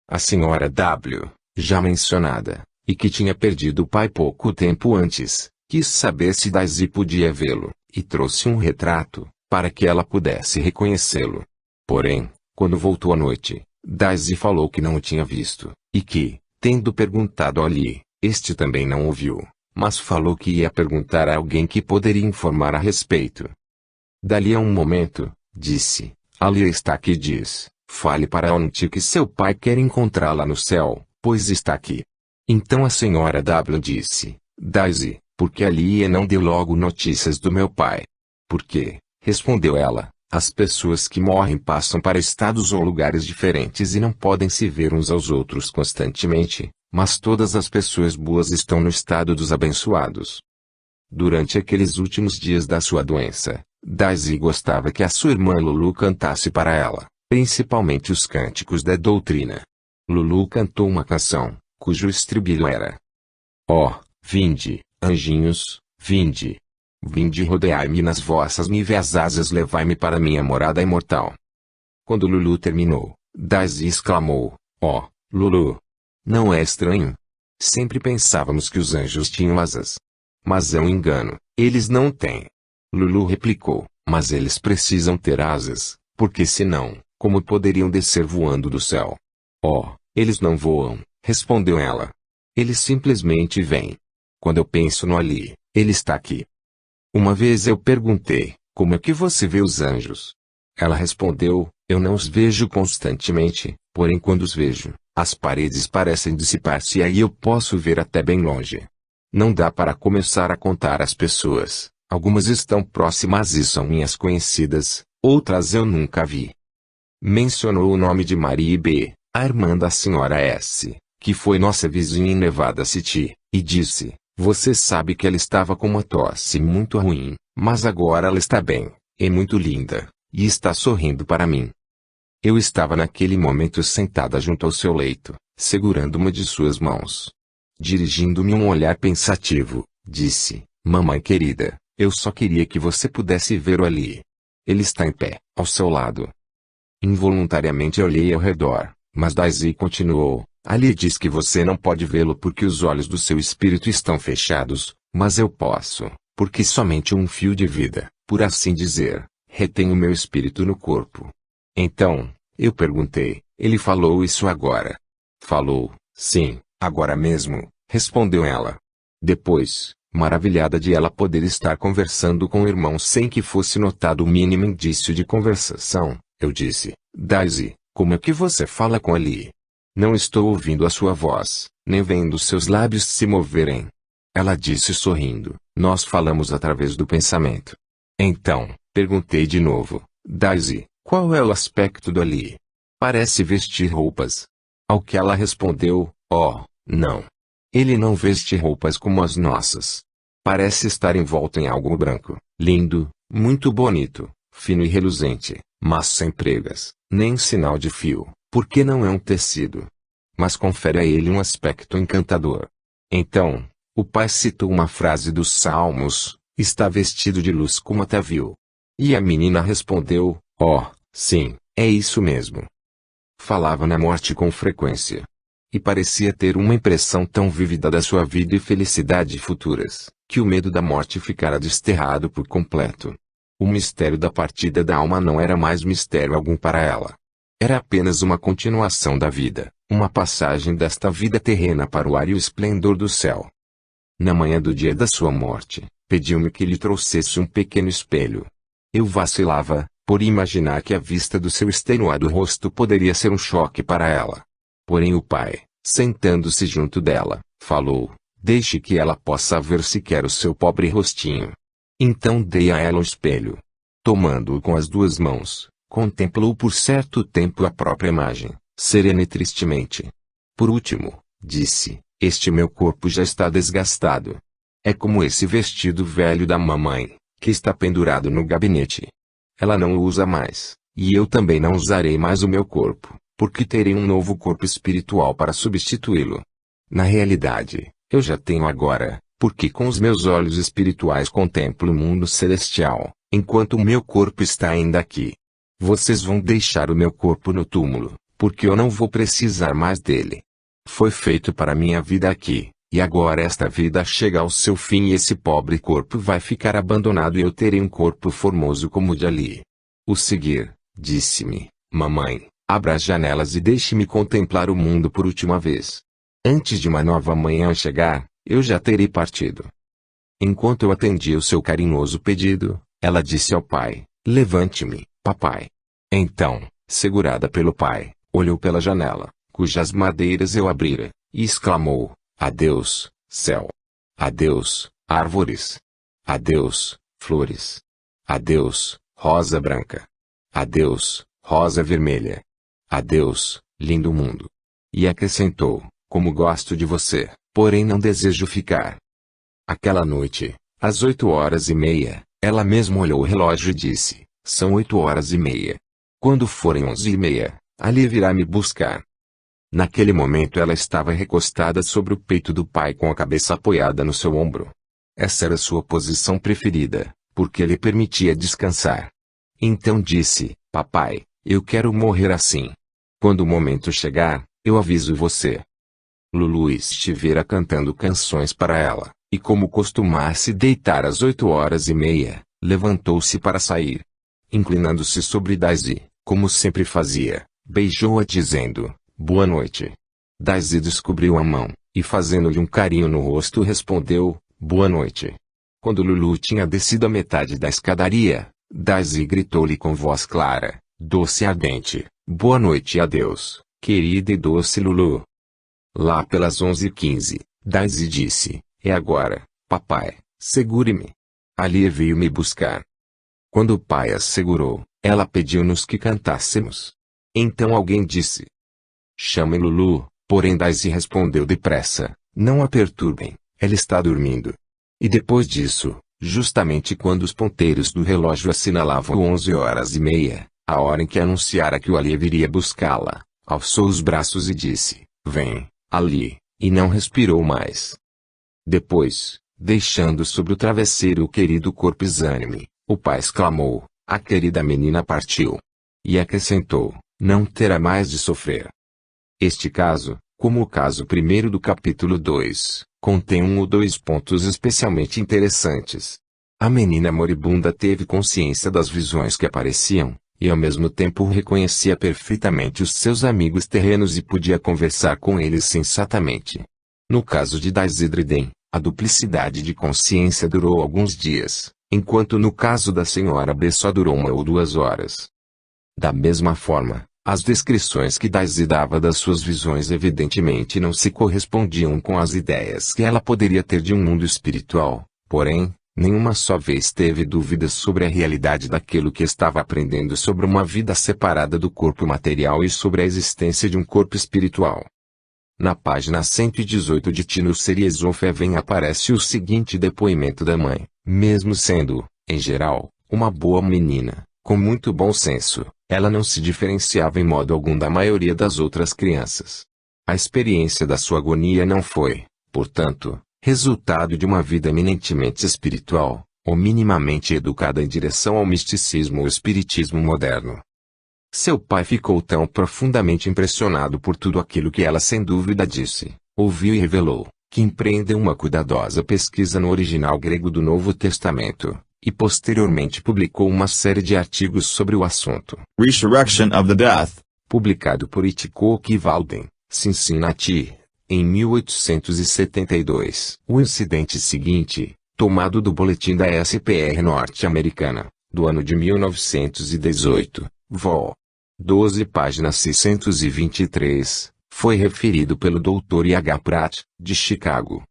A senhora W, já mencionada, e que tinha perdido o pai pouco tempo antes, quis saber se Daisy podia vê-lo, e trouxe um retrato, para que ela pudesse reconhecê-lo. Porém, quando voltou à noite, Daisy falou que não o tinha visto, e que, tendo perguntado ali, este também não ouviu, mas falou que ia perguntar a alguém que poderia informar a respeito. Dali a um momento, disse, Ali está aqui diz, fale para Auntie que seu pai quer encontrá-la no céu, pois está aqui. Então a senhora W disse, Daisy, porque ali não deu logo notícias do meu pai. Por quê? Respondeu ela. As pessoas que morrem passam para estados ou lugares diferentes e não podem se ver uns aos outros constantemente, mas todas as pessoas boas estão no estado dos abençoados. Durante aqueles últimos dias da sua doença, Daisy gostava que a sua irmã Lulu cantasse para ela, principalmente os cânticos da doutrina. Lulu cantou uma canção, cujo estribilho era: vinde, anjinhos, vinde. Vinde rodeai-me nas vossas níveas asas, levai-me para minha morada imortal. Quando Lulu terminou, Daisy exclamou, Lulu, Não é estranho? Sempre pensávamos que os anjos tinham asas. Mas é um engano, eles não têm. Lulu replicou, mas eles precisam ter asas, porque senão, como poderiam descer voando do céu? Oh, eles não voam, respondeu ela. Eles simplesmente vêm. Quando eu penso no Ali, ele está aqui. Uma vez eu perguntei, como é que você vê os anjos? Ela respondeu, eu não os vejo constantemente, porém quando os vejo, as paredes parecem dissipar-se e aí eu posso ver até bem longe. Não dá para começar a contar as pessoas, algumas estão próximas e são minhas conhecidas, outras eu nunca vi. Mencionou o nome de Marie B., a irmã da senhora S., que foi nossa vizinha em Nevada City, e disse, você sabe que ela estava com uma tosse muito ruim, mas agora ela está bem, é muito linda, e está sorrindo para mim. Eu estava naquele momento sentada junto ao seu leito, segurando uma de suas mãos. Dirigindo-me um olhar pensativo, disse, mamãe querida, eu só queria que você pudesse ver-o ali. Ele está em pé, ao seu lado. Involuntariamente olhei ao redor, mas Daisy continuou, Ali diz que você não pode vê-lo porque os olhos do seu espírito estão fechados, mas eu posso, porque somente um fio de vida, por assim dizer, retém o meu espírito no corpo. Então, eu perguntei, ele falou isso agora? Falou, sim, agora mesmo, respondeu ela. Depois, maravilhada de ela poder estar conversando com o irmão sem que fosse notado o mínimo indício de conversação, eu disse, Daisy, como é que você fala com Ali? Não estou ouvindo a sua voz, nem vendo seus lábios se moverem. Ela disse sorrindo, nós falamos através do pensamento. Então, perguntei de novo, Daisy, qual é o aspecto do Ali? Parece vestir roupas. Ao que ela respondeu, oh, não. Ele não veste roupas como as nossas. Parece estar envolto em algo branco, lindo, muito bonito, fino e reluzente, mas sem pregas, nem sinal de fio, porque não é um tecido. Mas confere a ele um aspecto encantador. Então, o pai citou uma frase dos Salmos, está vestido de luz como até viu. E a menina respondeu, oh, sim, é isso mesmo. Falava na morte com frequência. E parecia ter uma impressão tão vívida da sua vida e felicidade futuras, que o medo da morte ficara desterrado por completo. O mistério da partida da alma não era mais mistério algum para ela. Era apenas uma continuação da vida, uma passagem desta vida terrena para o ar e o esplendor do céu. Na manhã do dia da sua morte, pediu-me que lhe trouxesse um pequeno espelho. Eu vacilava, por imaginar que a vista do seu extenuado rosto poderia ser um choque para ela. Porém o pai, sentando-se junto dela, falou, deixe que ela possa ver sequer o seu pobre rostinho. Então dei a ela um espelho. Tomando-o com as duas mãos, contemplou por certo tempo a própria imagem, serena e tristemente. Por último, disse, este meu corpo já está desgastado. É como esse vestido velho da mamãe, que está pendurado no gabinete. Ela não o usa mais, e eu também não usarei mais o meu corpo, porque terei um novo corpo espiritual para substituí-lo. Na realidade, eu já tenho agora, porque com os meus olhos espirituais contemplo o mundo celestial, enquanto o meu corpo está ainda aqui. Vocês vão deixar o meu corpo no túmulo, porque eu não vou precisar mais dele. Foi feito para minha vida aqui, e agora esta vida chega ao seu fim e esse pobre corpo vai ficar abandonado e eu terei um corpo formoso como o de Ali. O seguir, disse-me, mamãe, abra as janelas e deixe-me contemplar o mundo por última vez. Antes de uma nova manhã chegar, eu já terei partido. Enquanto eu atendia o seu carinhoso pedido, ela disse ao pai, levante-me, papai. Então, segurada pelo pai, olhou pela janela, cujas madeiras eu abrira, e exclamou, adeus, céu. Adeus, árvores. Adeus, flores. Adeus, rosa branca. Adeus, rosa vermelha. Adeus, lindo mundo. E acrescentou, como gosto de você, porém não desejo ficar. Aquela noite, às 8h30, ela mesma olhou o relógio e disse, são 8h30. Quando forem 11h30, Ali virá me buscar. Naquele momento ela estava recostada sobre o peito do pai com a cabeça apoiada no seu ombro. Essa era sua posição preferida, porque lhe permitia descansar. Então disse, papai, eu quero morrer assim. Quando o momento chegar, eu aviso você. Lulu estivera cantando canções para ela, e como costumava se deitar às 8h30, levantou-se para sair. Inclinando-se sobre Daisy, como sempre fazia, beijou-a dizendo, boa noite. Daisy descobriu a mão, e fazendo-lhe um carinho no rosto respondeu, boa noite. Quando Lulu tinha descido a metade da escadaria, Daisy gritou-lhe com voz clara, doce e ardente, boa noite e adeus, querida e doce Lulu. Lá pelas 11h15, Daisy disse, é agora, papai, segure-me. Ali veio me buscar. Quando o pai a segurou, ela pediu-nos que cantássemos. Então alguém disse, chame Lulu, porém Daisy respondeu depressa, não a perturbem, ela está dormindo. E depois disso, justamente quando os ponteiros do relógio assinalavam 11h30, a hora em que anunciara que o Ali viria buscá-la, alçou os braços e disse, vem, Ali, e não respirou mais. Depois, deixando sobre o travesseiro o querido corpo exânime, o pai exclamou, a querida menina partiu. E acrescentou, não terá mais de sofrer. Este caso, como o caso primeiro do capítulo 2, contém 1 ou 2 pontos especialmente interessantes. A menina moribunda teve consciência das visões que apareciam, e ao mesmo tempo reconhecia perfeitamente os seus amigos terrenos e podia conversar com eles sensatamente. No caso de Daisy Driden, a duplicidade de consciência durou alguns dias, enquanto no caso da senhora B só durou 1 ou 2 horas. Da mesma forma, as descrições que Daisy dava das suas visões evidentemente não se correspondiam com as ideias que ela poderia ter de um mundo espiritual, porém, nenhuma só vez teve dúvidas sobre a realidade daquilo que estava aprendendo sobre uma vida separada do corpo material e sobre a existência de um corpo espiritual. Na página 118 de Tino Series of Heaven aparece o seguinte depoimento da mãe, mesmo sendo, em geral, uma boa menina, com muito bom senso, ela não se diferenciava em modo algum da maioria das outras crianças. A experiência da sua agonia não foi, portanto, resultado de uma vida eminentemente espiritual, ou minimamente educada em direção ao misticismo ou espiritismo moderno. Seu pai ficou tão profundamente impressionado por tudo aquilo que ela sem dúvida disse, ouviu e revelou, que empreendeu uma cuidadosa pesquisa no original grego do Novo Testamento, e posteriormente publicou uma série de artigos sobre o assunto. Resurrection of the Death. Publicado por Hitchcock e Walden, Cincinnati, em 1872. O incidente seguinte, tomado do boletim da SPR norte-americana, do ano de 1918, vol. 12 páginas 623, foi referido pelo Dr. I.H. Pratt, de Chicago.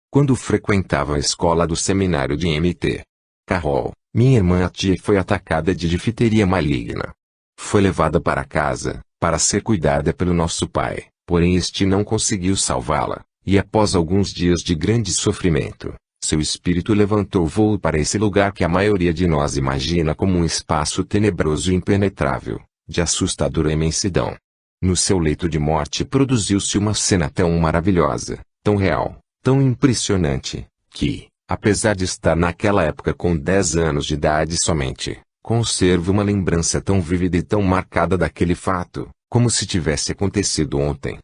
Quando frequentava a escola do seminário de Mt. Carroll, minha irmã tia foi atacada de difteria maligna. Foi levada para casa, para ser cuidada pelo nosso pai, porém este não conseguiu salvá-la, e após alguns dias de grande sofrimento, seu espírito levantou voo para esse lugar que a maioria de nós imagina como um espaço tenebroso e impenetrável, de assustadora imensidão. No seu leito de morte produziu-se uma cena tão maravilhosa, tão real, tão impressionante, que, apesar de estar naquela época com 10 anos de idade somente, conservo uma lembrança tão vívida e tão marcada daquele fato, como se tivesse acontecido ontem.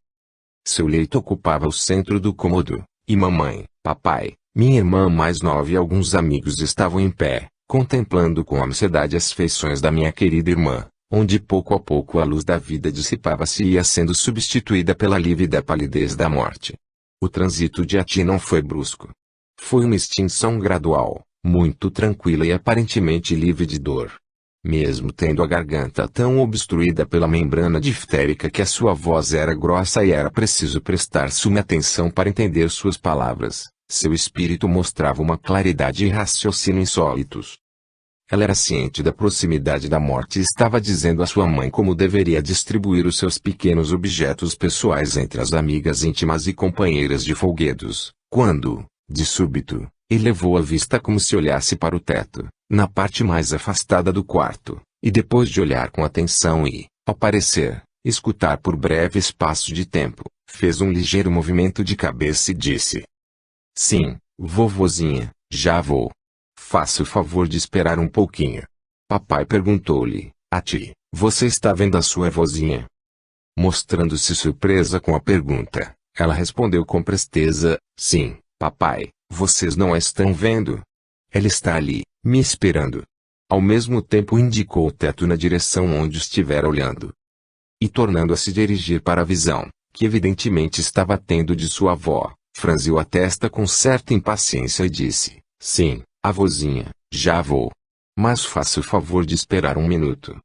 Seu leito ocupava o centro do cômodo, e mamãe, papai, minha irmã mais nova e alguns amigos estavam em pé, contemplando com ansiedade as feições da minha querida irmã, onde pouco a pouco a luz da vida dissipava-se e ia sendo substituída pela lívida palidez da morte. O trânsito de Ati não foi brusco. Foi uma extinção gradual, muito tranquila e aparentemente livre de dor. Mesmo tendo a garganta tão obstruída pela membrana diftérica que a sua voz era grossa e era preciso prestar suma atenção para entender suas palavras, seu espírito mostrava uma claridade e raciocínio insólitos. Ela era ciente da proximidade da morte e estava dizendo à sua mãe como deveria distribuir os seus pequenos objetos pessoais entre as amigas íntimas e companheiras de folguedos, quando, de súbito, elevou a vista como se olhasse para o teto, na parte mais afastada do quarto, e depois de olhar com atenção e, ao parecer, escutar por breve espaço de tempo, fez um ligeiro movimento de cabeça e disse: Sim, vovozinha, já vou. Faça o favor de esperar um pouquinho. Papai perguntou-lhe: Ati, você está vendo a sua vozinha? Mostrando-se surpresa com a pergunta, Ela respondeu com presteza: sim, papai, vocês não a estão vendo? Ela está ali, me esperando. Ao mesmo tempo indicou o teto na direção onde estivera olhando. E tornando a se dirigir para a visão, que evidentemente estava tendo de sua avó, franziu a testa com certa impaciência e disse: sim, avózinha, já vou. Mas faça o favor de esperar um minuto.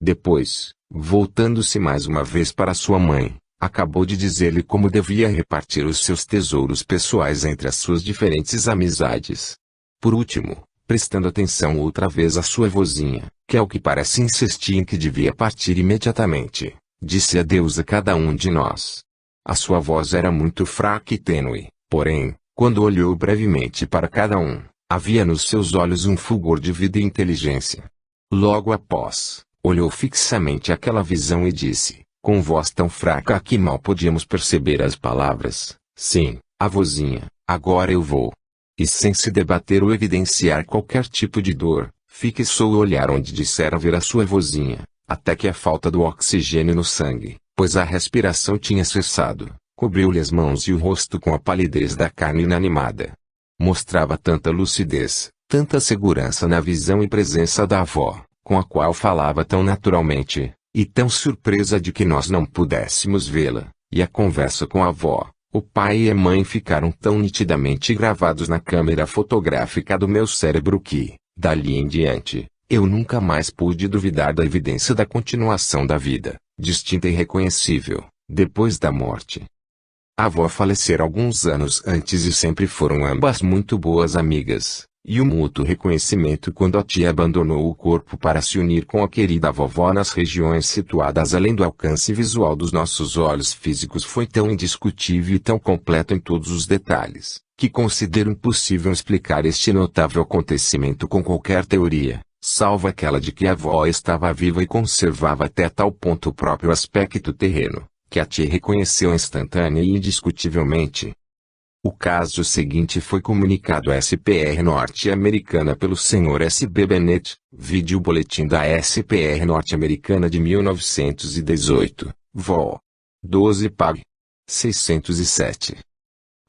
Depois, voltando-se mais uma vez para sua mãe, acabou de dizer-lhe como devia repartir os seus tesouros pessoais entre as suas diferentes amizades. Por último, prestando atenção outra vez à sua vozinha, que ao que parece insistia em que devia partir imediatamente, disse adeus a cada um de nós. A sua voz era muito fraca e tênue, porém, quando olhou brevemente para cada um, havia nos seus olhos um fulgor de vida e inteligência. Logo após, olhou fixamente aquela visão e disse, com voz tão fraca que mal podíamos perceber as palavras: sim, avózinha, agora eu vou. E sem se debater ou evidenciar qualquer tipo de dor, fixou o olhar onde dissera ver a sua vozinha, até que a falta do oxigênio no sangue, pois a respiração tinha cessado, cobriu-lhe as mãos e o rosto com a palidez da carne inanimada. Mostrava tanta lucidez, tanta segurança na visão e presença da avó, com a qual falava tão naturalmente, e tão surpresa de que nós não pudéssemos vê-la, e a conversa com a avó, o pai e a mãe ficaram tão nitidamente gravados na câmera fotográfica do meu cérebro que, dali em diante, eu nunca mais pude duvidar da evidência da continuação da vida, distinta e reconhecível, depois da morte. A avó falecera alguns anos antes e sempre foram ambas muito boas amigas, e o mútuo reconhecimento quando a tia abandonou o corpo para se unir com a querida vovó nas regiões situadas além do alcance visual dos nossos olhos físicos foi tão indiscutível e tão completo em todos os detalhes, que considero impossível explicar este notável acontecimento com qualquer teoria, salvo aquela de que a avó estava viva e conservava até tal ponto o próprio aspecto terreno, que a tia reconheceu instantânea e indiscutivelmente. O caso seguinte foi comunicado à SPR norte-americana pelo Sr. S.B. Bennett, vídeo boletim da SPR norte-americana de 1918, vol. 12 Pag. 607.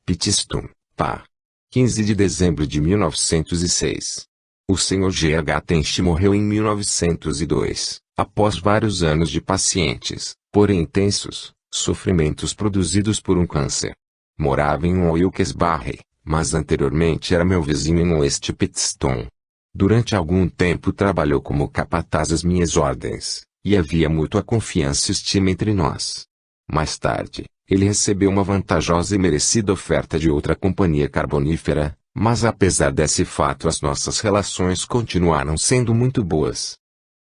Pittston, PA. 15 de dezembro de 1906. O Sr. G.H. Tench morreu em 1902, após vários anos de pacientes, porém intensos, sofrimentos produzidos por um câncer. Morava em Wilkes-Barre, mas anteriormente era meu vizinho em West Pittston. Durante algum tempo trabalhou como capataz às minhas ordens, e havia mútua confiança e estima entre nós. Mais tarde, ele recebeu uma vantajosa e merecida oferta de outra companhia carbonífera, mas apesar desse fato as nossas relações continuaram sendo muito boas.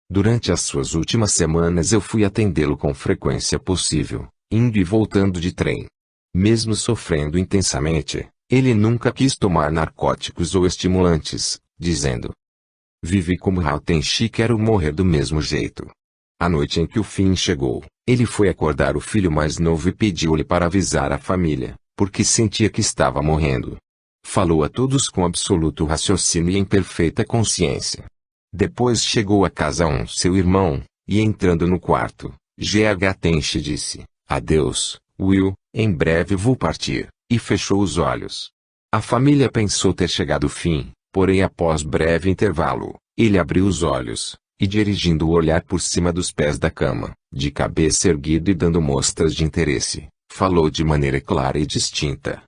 Durante as suas últimas semanas eu fui atendê-lo com frequência possível, indo e voltando de trem. Mesmo sofrendo intensamente, ele nunca quis tomar narcóticos ou estimulantes, dizendo: vive como Rautenchi, quero morrer do mesmo jeito. A noite em que o fim chegou, ele foi acordar o filho mais novo e pediu-lhe para avisar a família, porque sentia que estava morrendo. Falou a todos com absoluto raciocínio e em perfeita consciência. Depois chegou a casa seu irmão, e entrando no quarto, G.H. Tench disse: adeus, Will, em breve vou partir, e fechou os olhos. A família pensou ter chegado o fim, porém após breve intervalo, ele abriu os olhos, e dirigindo o olhar por cima dos pés da cama, de cabeça erguida e dando mostras de interesse, falou de maneira clara e distinta: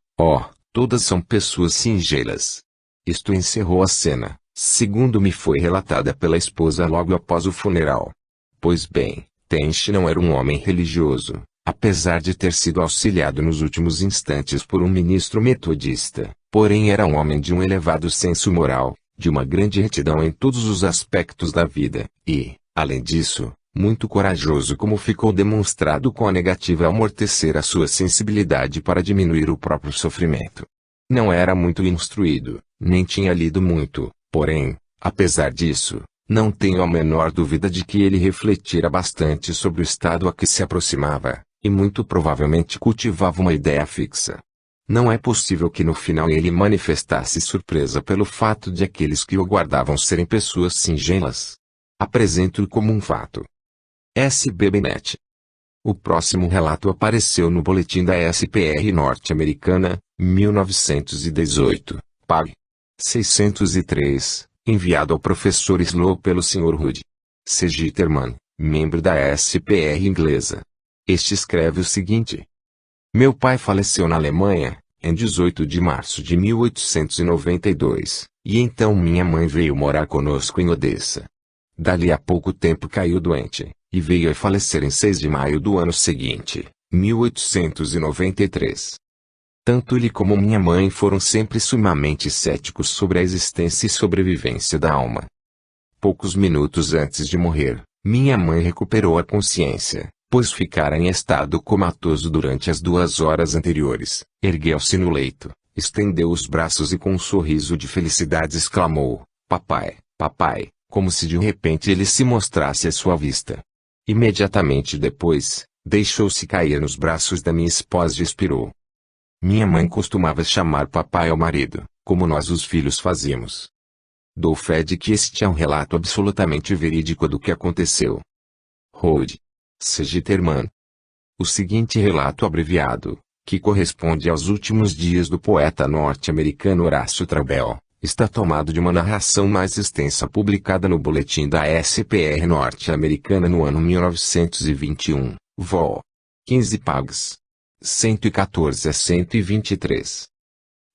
todas são pessoas singelas. Isto encerrou a cena, segundo me foi relatada pela esposa logo após o funeral. Pois bem, Tench não era um homem religioso, apesar de ter sido auxiliado nos últimos instantes por um ministro metodista, porém era um homem de um elevado senso moral, de uma grande retidão em todos os aspectos da vida, e, além disso, muito corajoso como ficou demonstrado com a negativa a amortecer a sua sensibilidade para diminuir o próprio sofrimento. Não era muito instruído, nem tinha lido muito, porém, apesar disso, não tenho a menor dúvida de que ele refletira bastante sobre o estado a que se aproximava, e muito provavelmente cultivava uma ideia fixa. Não é possível que no final ele manifestasse surpresa pelo fato de aqueles que o guardavam serem pessoas singelas. Apresento-o como um fato. S.B. Bennett. O próximo relato apareceu no Boletim da SPR norte-americana, 1918, pág. 603, enviado ao professor Slow pelo Sr. Rudd C. Gitterman, membro da SPR inglesa. Este escreve o seguinte: meu pai faleceu na Alemanha, em 18 de março de 1892, e então minha mãe veio morar conosco em Odessa. Dali a pouco tempo caiu doente, e veio a falecer em 6 de maio do ano seguinte, 1893. Tanto ele como minha mãe foram sempre sumamente céticos sobre a existência e sobrevivência da alma. Poucos minutos antes de morrer, minha mãe recuperou a consciência, pois ficara em estado comatoso durante as 2 horas anteriores. Ergueu-se no leito, estendeu os braços e com um sorriso de felicidade exclamou: papai, papai, como se de repente ele se mostrasse à sua vista. Imediatamente depois, deixou-se cair nos braços da minha esposa e expirou. Minha mãe costumava chamar papai ao marido, como nós os filhos fazíamos. Dou fé de que este é um relato absolutamente verídico do que aconteceu. Rudd C. Gitterman. O seguinte relato abreviado, que corresponde aos últimos dias do poeta norte-americano Horácio Traubel, está tomado de uma narração mais extensa publicada no Boletim da SPR norte-americana no ano 1921, vol. 15 pags. 114 a 123.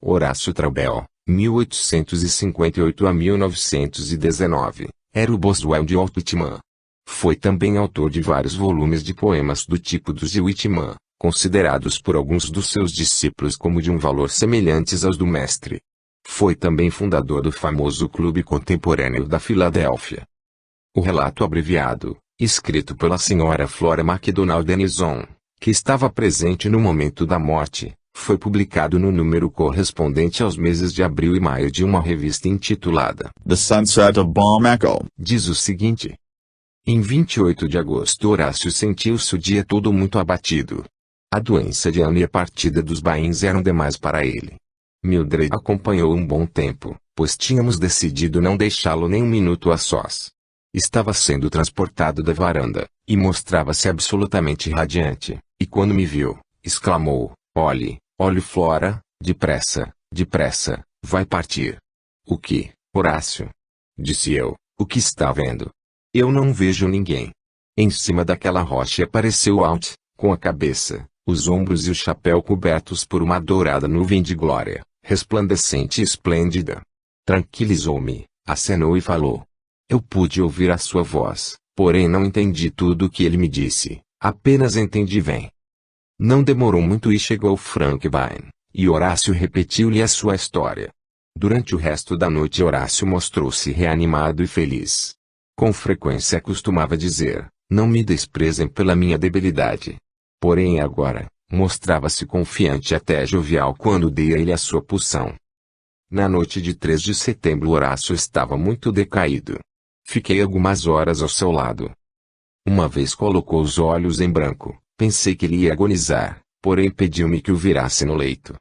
Horácio Traubel, 1858 a 1919, era o Boswell de Walt Whitman. Foi também autor de vários volumes de poemas do tipo dos de Whitman, considerados por alguns dos seus discípulos como de um valor semelhantes aos do mestre. Foi também fundador do famoso Clube Contemporâneo da Filadélfia. O relato abreviado, escrito pela senhora Flora MacDonald Denison, que estava presente no momento da morte, foi publicado no número correspondente aos meses de abril e maio de uma revista intitulada The Sunset of Balm Echo. Diz o seguinte: em 28 de agosto Horácio sentiu-se o dia todo muito abatido. A doença de Anne e a partida dos Bains eram demais para ele. Mildred acompanhou um bom tempo, pois tínhamos decidido não deixá-lo nem um minuto a sós. Estava sendo transportado da varanda, e mostrava-se absolutamente radiante, e quando me viu, exclamou: olhe, olhe Flora, depressa, depressa, vai partir. O que, Horácio? Disse eu, o que está vendo? Eu não vejo ninguém. Em cima daquela rocha apareceu Walt, com a cabeça, os ombros e o chapéu cobertos por uma dourada nuvem de glória, resplandecente e esplêndida. Tranquilizou-me, acenou e falou. Eu pude ouvir a sua voz, porém não entendi tudo o que ele me disse, apenas entendi bem. Não demorou muito e chegou Frank Bain, e Horácio repetiu-lhe a sua história. Durante o resto da noite Horácio mostrou-se reanimado e feliz. Com frequência costumava dizer, não me desprezem pela minha debilidade. Porém agora, mostrava-se confiante e até jovial quando dei a ele a sua poção. Na noite de 3 de setembro Horácio estava muito decaído. Fiquei algumas horas ao seu lado. Uma vez colocou os olhos em branco, pensei que ele ia agonizar, porém pediu-me que o virasse no leito.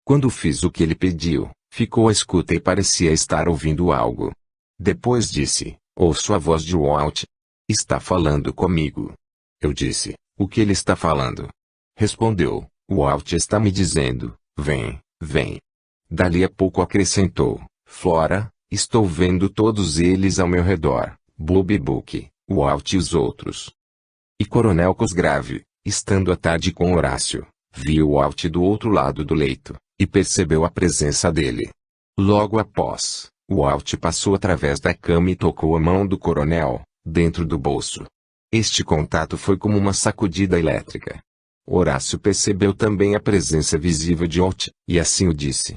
Quando fiz o que ele pediu, ficou à escuta e parecia estar ouvindo algo. Depois disse, ouço a voz de Walt. Está falando comigo. Eu disse, o que ele está falando? Respondeu, Walt está me dizendo, vem, vem. Dali a pouco acrescentou, Flora, estou vendo todos eles ao meu redor, Bob Book, Walt e os outros. E Coronel Cosgrave, estando à tarde com Horácio, viu Walt do outro lado do leito, e percebeu a presença dele. Logo após, Walt passou através da cama e tocou a mão do coronel, dentro do bolso. Este contato foi como uma sacudida elétrica. Horácio percebeu também a presença visível de Walt, e assim o disse.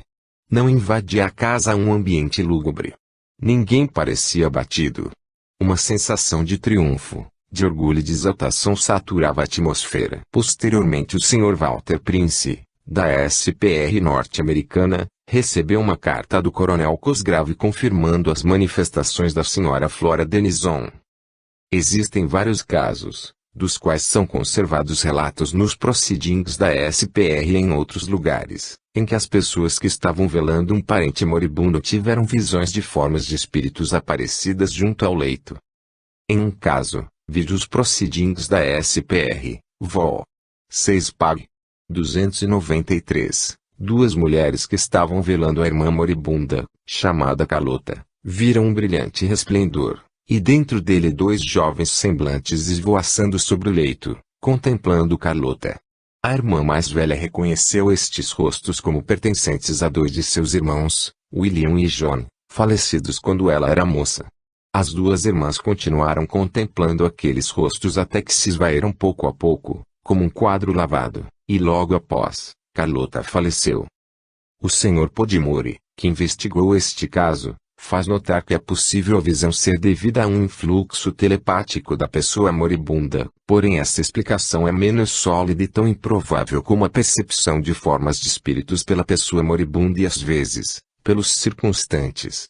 Não invadia a casa um ambiente lúgubre. Ninguém parecia abatido. Uma sensação de triunfo, de orgulho e de exaltação saturava a atmosfera. Posteriormente o Sr. Walter Prince, da SPR norte-americana, recebeu uma carta do Coronel Cosgrave confirmando as manifestações da Sra. Flora Denison. Existem vários casos, dos quais são conservados relatos nos proceedings da SPR e em outros lugares, em que as pessoas que estavam velando um parente moribundo tiveram visões de formas de espíritos aparecidas junto ao leito. Em um caso, vídeos proceedings da SPR, Vol. 6 Pag. 293. Duas mulheres que estavam velando a irmã moribunda, chamada Carlota, viram um brilhante resplendor, e dentro dele dois jovens semblantes esvoaçando sobre o leito, contemplando Carlota. A irmã mais velha reconheceu estes rostos como pertencentes a dois de seus irmãos, William e John, falecidos quando ela era moça. As duas irmãs continuaram contemplando aqueles rostos até que se esvaíram pouco a pouco, como um quadro lavado, e logo após, Carlota faleceu. O Sr. Podimori, que investigou este caso, faz notar que é possível a visão ser devida a um influxo telepático da pessoa moribunda, porém essa explicação é menos sólida e tão improvável como a percepção de formas de espíritos pela pessoa moribunda e às vezes, pelos circunstantes.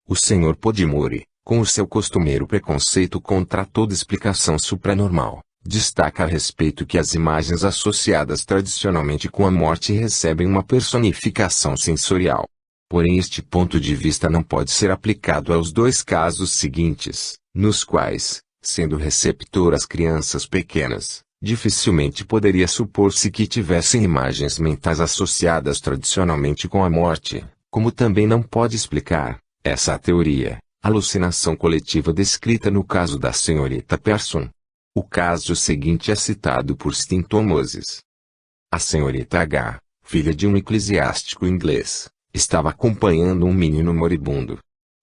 O Sr. Podimori, com o seu costumeiro preconceito contra toda explicação supranormal, destaca a respeito que as imagens associadas tradicionalmente com a morte recebem uma personificação sensorial. Porém este ponto de vista não pode ser aplicado aos dois casos seguintes, nos quais, sendo receptor as crianças pequenas, dificilmente poderia supor-se que tivessem imagens mentais associadas tradicionalmente com a morte, como também não pode explicar, essa teoria, a alucinação coletiva descrita no caso da senhorita Person. O caso seguinte é citado por Stinton Moses. A senhorita H., filha de um eclesiástico inglês, estava acompanhando um menino moribundo.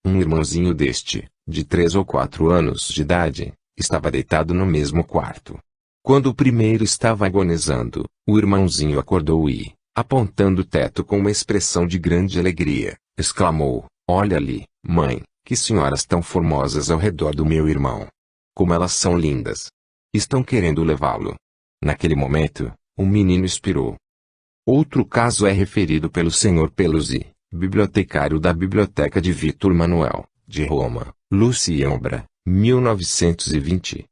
Um irmãozinho deste, de 3 ou 4 anos de idade, estava deitado no mesmo quarto. Quando o primeiro estava agonizando, o irmãozinho acordou e, apontando o teto com uma expressão de grande alegria, exclamou: "Olha ali, mãe, que senhoras tão formosas ao redor do meu irmão. Como elas são lindas. Estão querendo levá-lo." Naquele momento, o menino expirou. Outro caso é referido pelo Sr. Pelusi, bibliotecário da Biblioteca de Victor Manuel, de Roma, Luciembra, 1920.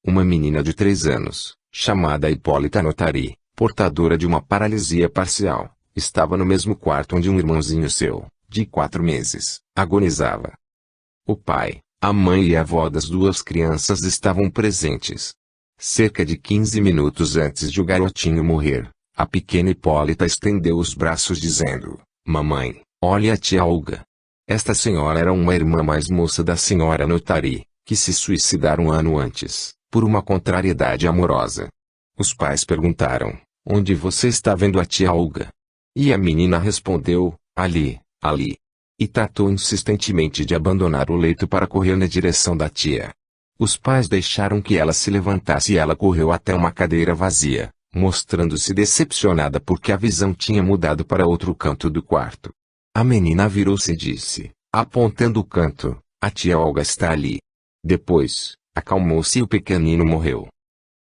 Uma menina de 3 anos, chamada Hipólita Notari, portadora de uma paralisia parcial, estava no mesmo quarto onde um irmãozinho seu, de 4 meses, agonizava. O pai, a mãe e a avó das duas crianças estavam presentes. Cerca de 15 minutos antes de o garotinho morrer, a pequena Hipólita estendeu os braços dizendo: "Mamãe, olhe a tia Olga." Esta senhora era uma irmã mais moça da senhora Notari, que se suicidara um ano antes, por uma contrariedade amorosa. Os pais perguntaram: "Onde você está vendo a tia Olga?" E a menina respondeu: "Ali, ali." E tratou insistentemente de abandonar o leito para correr na direção da tia. Os pais deixaram que ela se levantasse e ela correu até uma cadeira vazia, mostrando-se decepcionada porque a visão tinha mudado para outro canto do quarto. A menina virou-se e disse, apontando o canto: "A tia Olga está ali." Depois, acalmou-se e o pequenino morreu.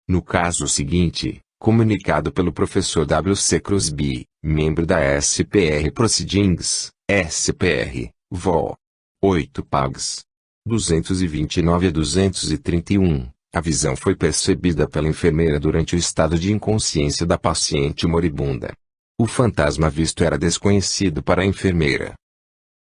No caso seguinte, comunicado pelo professor W. C. Crosby, membro da SPR Proceedings, SPR, Vol. 8 Pags. 229 a 231, a visão foi percebida pela enfermeira durante o estado de inconsciência da paciente moribunda. O fantasma visto era desconhecido para a enfermeira.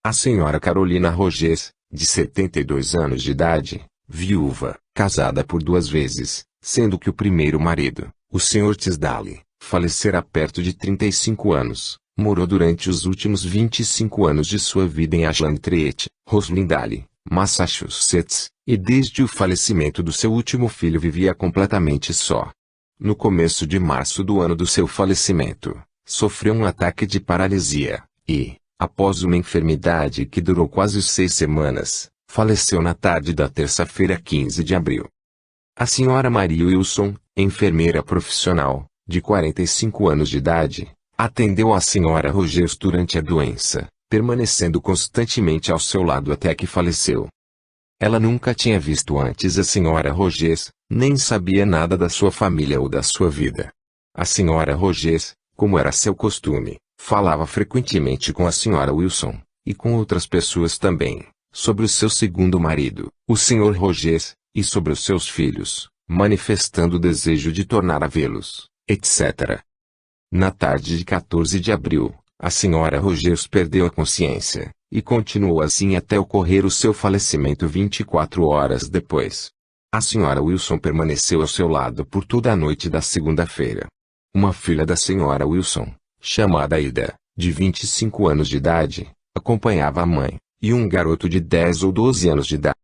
A senhora Carolina Rogers, de 72 anos de idade, viúva, casada por 2 vezes, sendo que o primeiro marido, o Sr. Tisdale, falecera perto de 35 anos, morou durante os últimos 25 anos de sua vida em Ashland Treat, Roslindale, Massachusetts, e desde o falecimento do seu último filho vivia completamente só. No começo de março do ano do seu falecimento, sofreu um ataque de paralisia, e, após uma enfermidade que durou quase 6 semanas, faleceu na tarde da terça-feira 15 de abril. A senhora Maria Wilson, enfermeira profissional, de 45 anos de idade, atendeu a senhora Rogers durante a doença, permanecendo constantemente ao seu lado até que faleceu. Ela nunca tinha visto antes a senhora Rogers, nem sabia nada da sua família ou da sua vida. A senhora Rogers, como era seu costume, falava frequentemente com a senhora Wilson, e com outras pessoas também, sobre o seu segundo marido, o Sr. Rogers, e sobre os seus filhos, manifestando o desejo de tornar a vê-los, etc. Na tarde de 14 de abril, a senhora Rogers perdeu a consciência, e continuou assim até ocorrer o seu falecimento 24 horas depois. A senhora Wilson permaneceu ao seu lado por toda a noite da segunda-feira. Uma filha da senhora Wilson, chamada Ida, de 25 anos de idade, acompanhava a mãe, e um garoto de 10 ou 12 anos de idade.